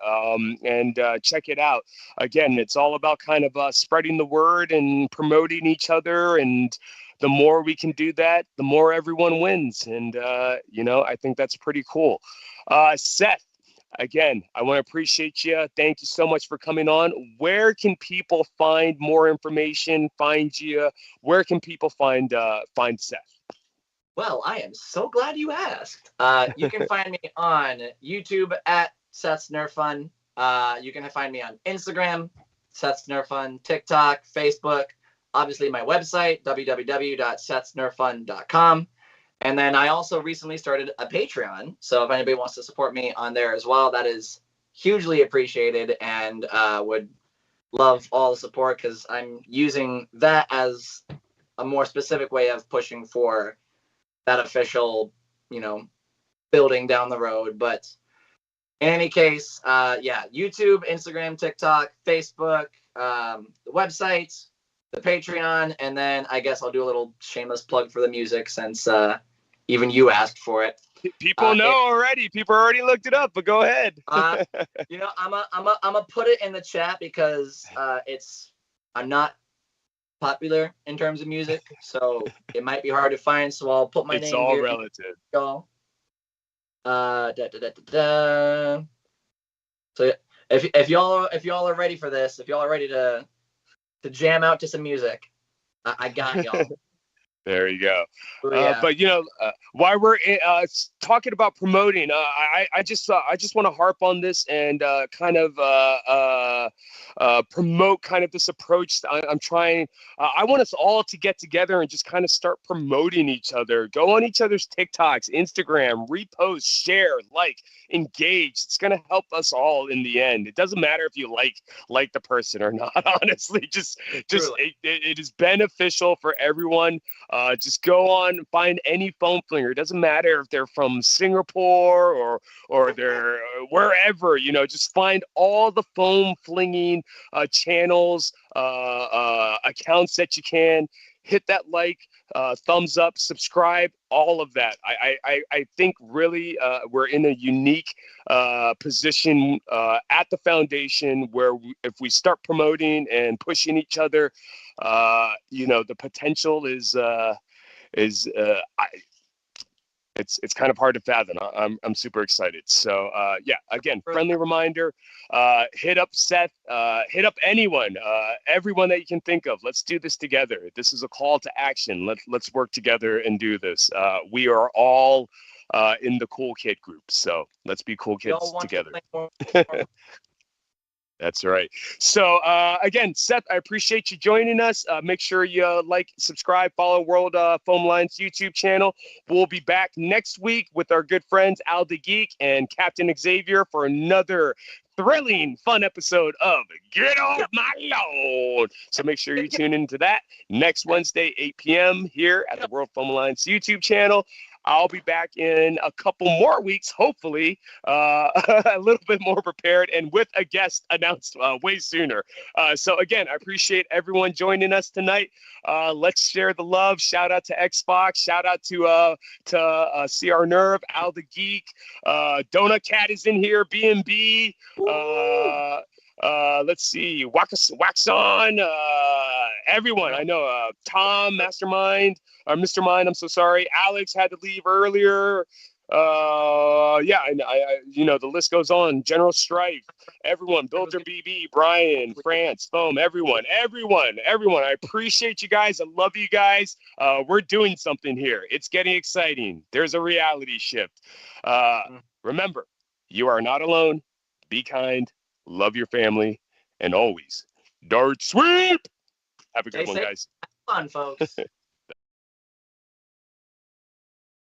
and check it out. Again, it's all about kind of spreading the word and promoting each other. And the more we can do that, the more everyone wins. And, I think that's pretty cool. Seth, again, I want to appreciate you. Thank you so much for coming on. Where can people find more information, find you? Where can people find Seth? Well, I am so glad you asked. You can find me on YouTube at Seth's Ner-Fun. You can find me on Instagram, Seth's Ner-Fun, TikTok, Facebook, obviously my website, www.sethsnerfun.com. And then I also recently started a Patreon. So if anybody wants to support me on there as well, that is hugely appreciated, and would love all the support, because I'm using that as a more specific way of pushing for that official, building down the road. But in any case, yeah, YouTube, Instagram, TikTok, Facebook, the website, the Patreon, and then I guess I'll do a little shameless plug for the music, since even you asked for it. People know already. People already looked it up, but go ahead. I'm a put it in the chat, because I'm not popular in terms of music, so it might be hard to find. So I'll put my name here. It's all relative. Y'all. So if y'all are ready for this, if y'all are ready to jam out to some music, I got y'all. There you go. Yeah. But while we're talking about promoting, I just want to harp on this and kind of promote kind of this approach. I'm trying. I want us all to get together and just kind of start promoting each other. Go on each other's TikToks, Instagram, repost, share, like, engage. It's gonna help us all in the end. It doesn't matter if you like the person or not. Honestly, just it is beneficial for everyone. Just go on, find any foam flinger. It doesn't matter if they're from Singapore or they're wherever, just find all the foam flinging channels, accounts that you can. Hit that like, thumbs up, subscribe, all of that. I think really we're in a unique position at the foundation where if we start promoting and pushing each other, the potential is It's kind of hard to fathom. I'm super excited. So yeah, again, friendly reminder, hit up Seth, hit up anyone, everyone that you can think of. Let's do this together. This is a call to action. Let's work together and do this. We are all in the cool kid group, so let's be cool We all kids want to together. play more. That's right. So again, Seth, I appreciate you joining us. Make sure you like, subscribe, follow World Foam Lines YouTube channel. We'll be back next week with our good friends Al the Geek and Captain Xavier for another thrilling, fun episode of Get Off My Lawn. So make sure you tune into that next Wednesday, 8 p.m. here at the World Foam Alliance YouTube channel. I'll be back in a couple more weeks, hopefully, a little bit more prepared and with a guest announced way sooner. So again, I appreciate everyone joining us tonight. Let's share the love. Shout out to Xbox. Shout out to CR Nerve, Al the Geek. Donut Cat is in here. B&B. Let's see, Wax On, everyone. I know Tom, Mastermind, or Mr. Mind. I'm so sorry. Alex had to leave earlier. Yeah, the list goes on. General Strife, everyone, Builder BB, Brian, France, Foam, everyone. I appreciate you guys. I love you guys. We're doing something here. It's getting exciting. There's a reality shift. Remember, you are not alone. Be kind. Love your family, and always dart sweep. Have a good one, guys. Have fun, folks.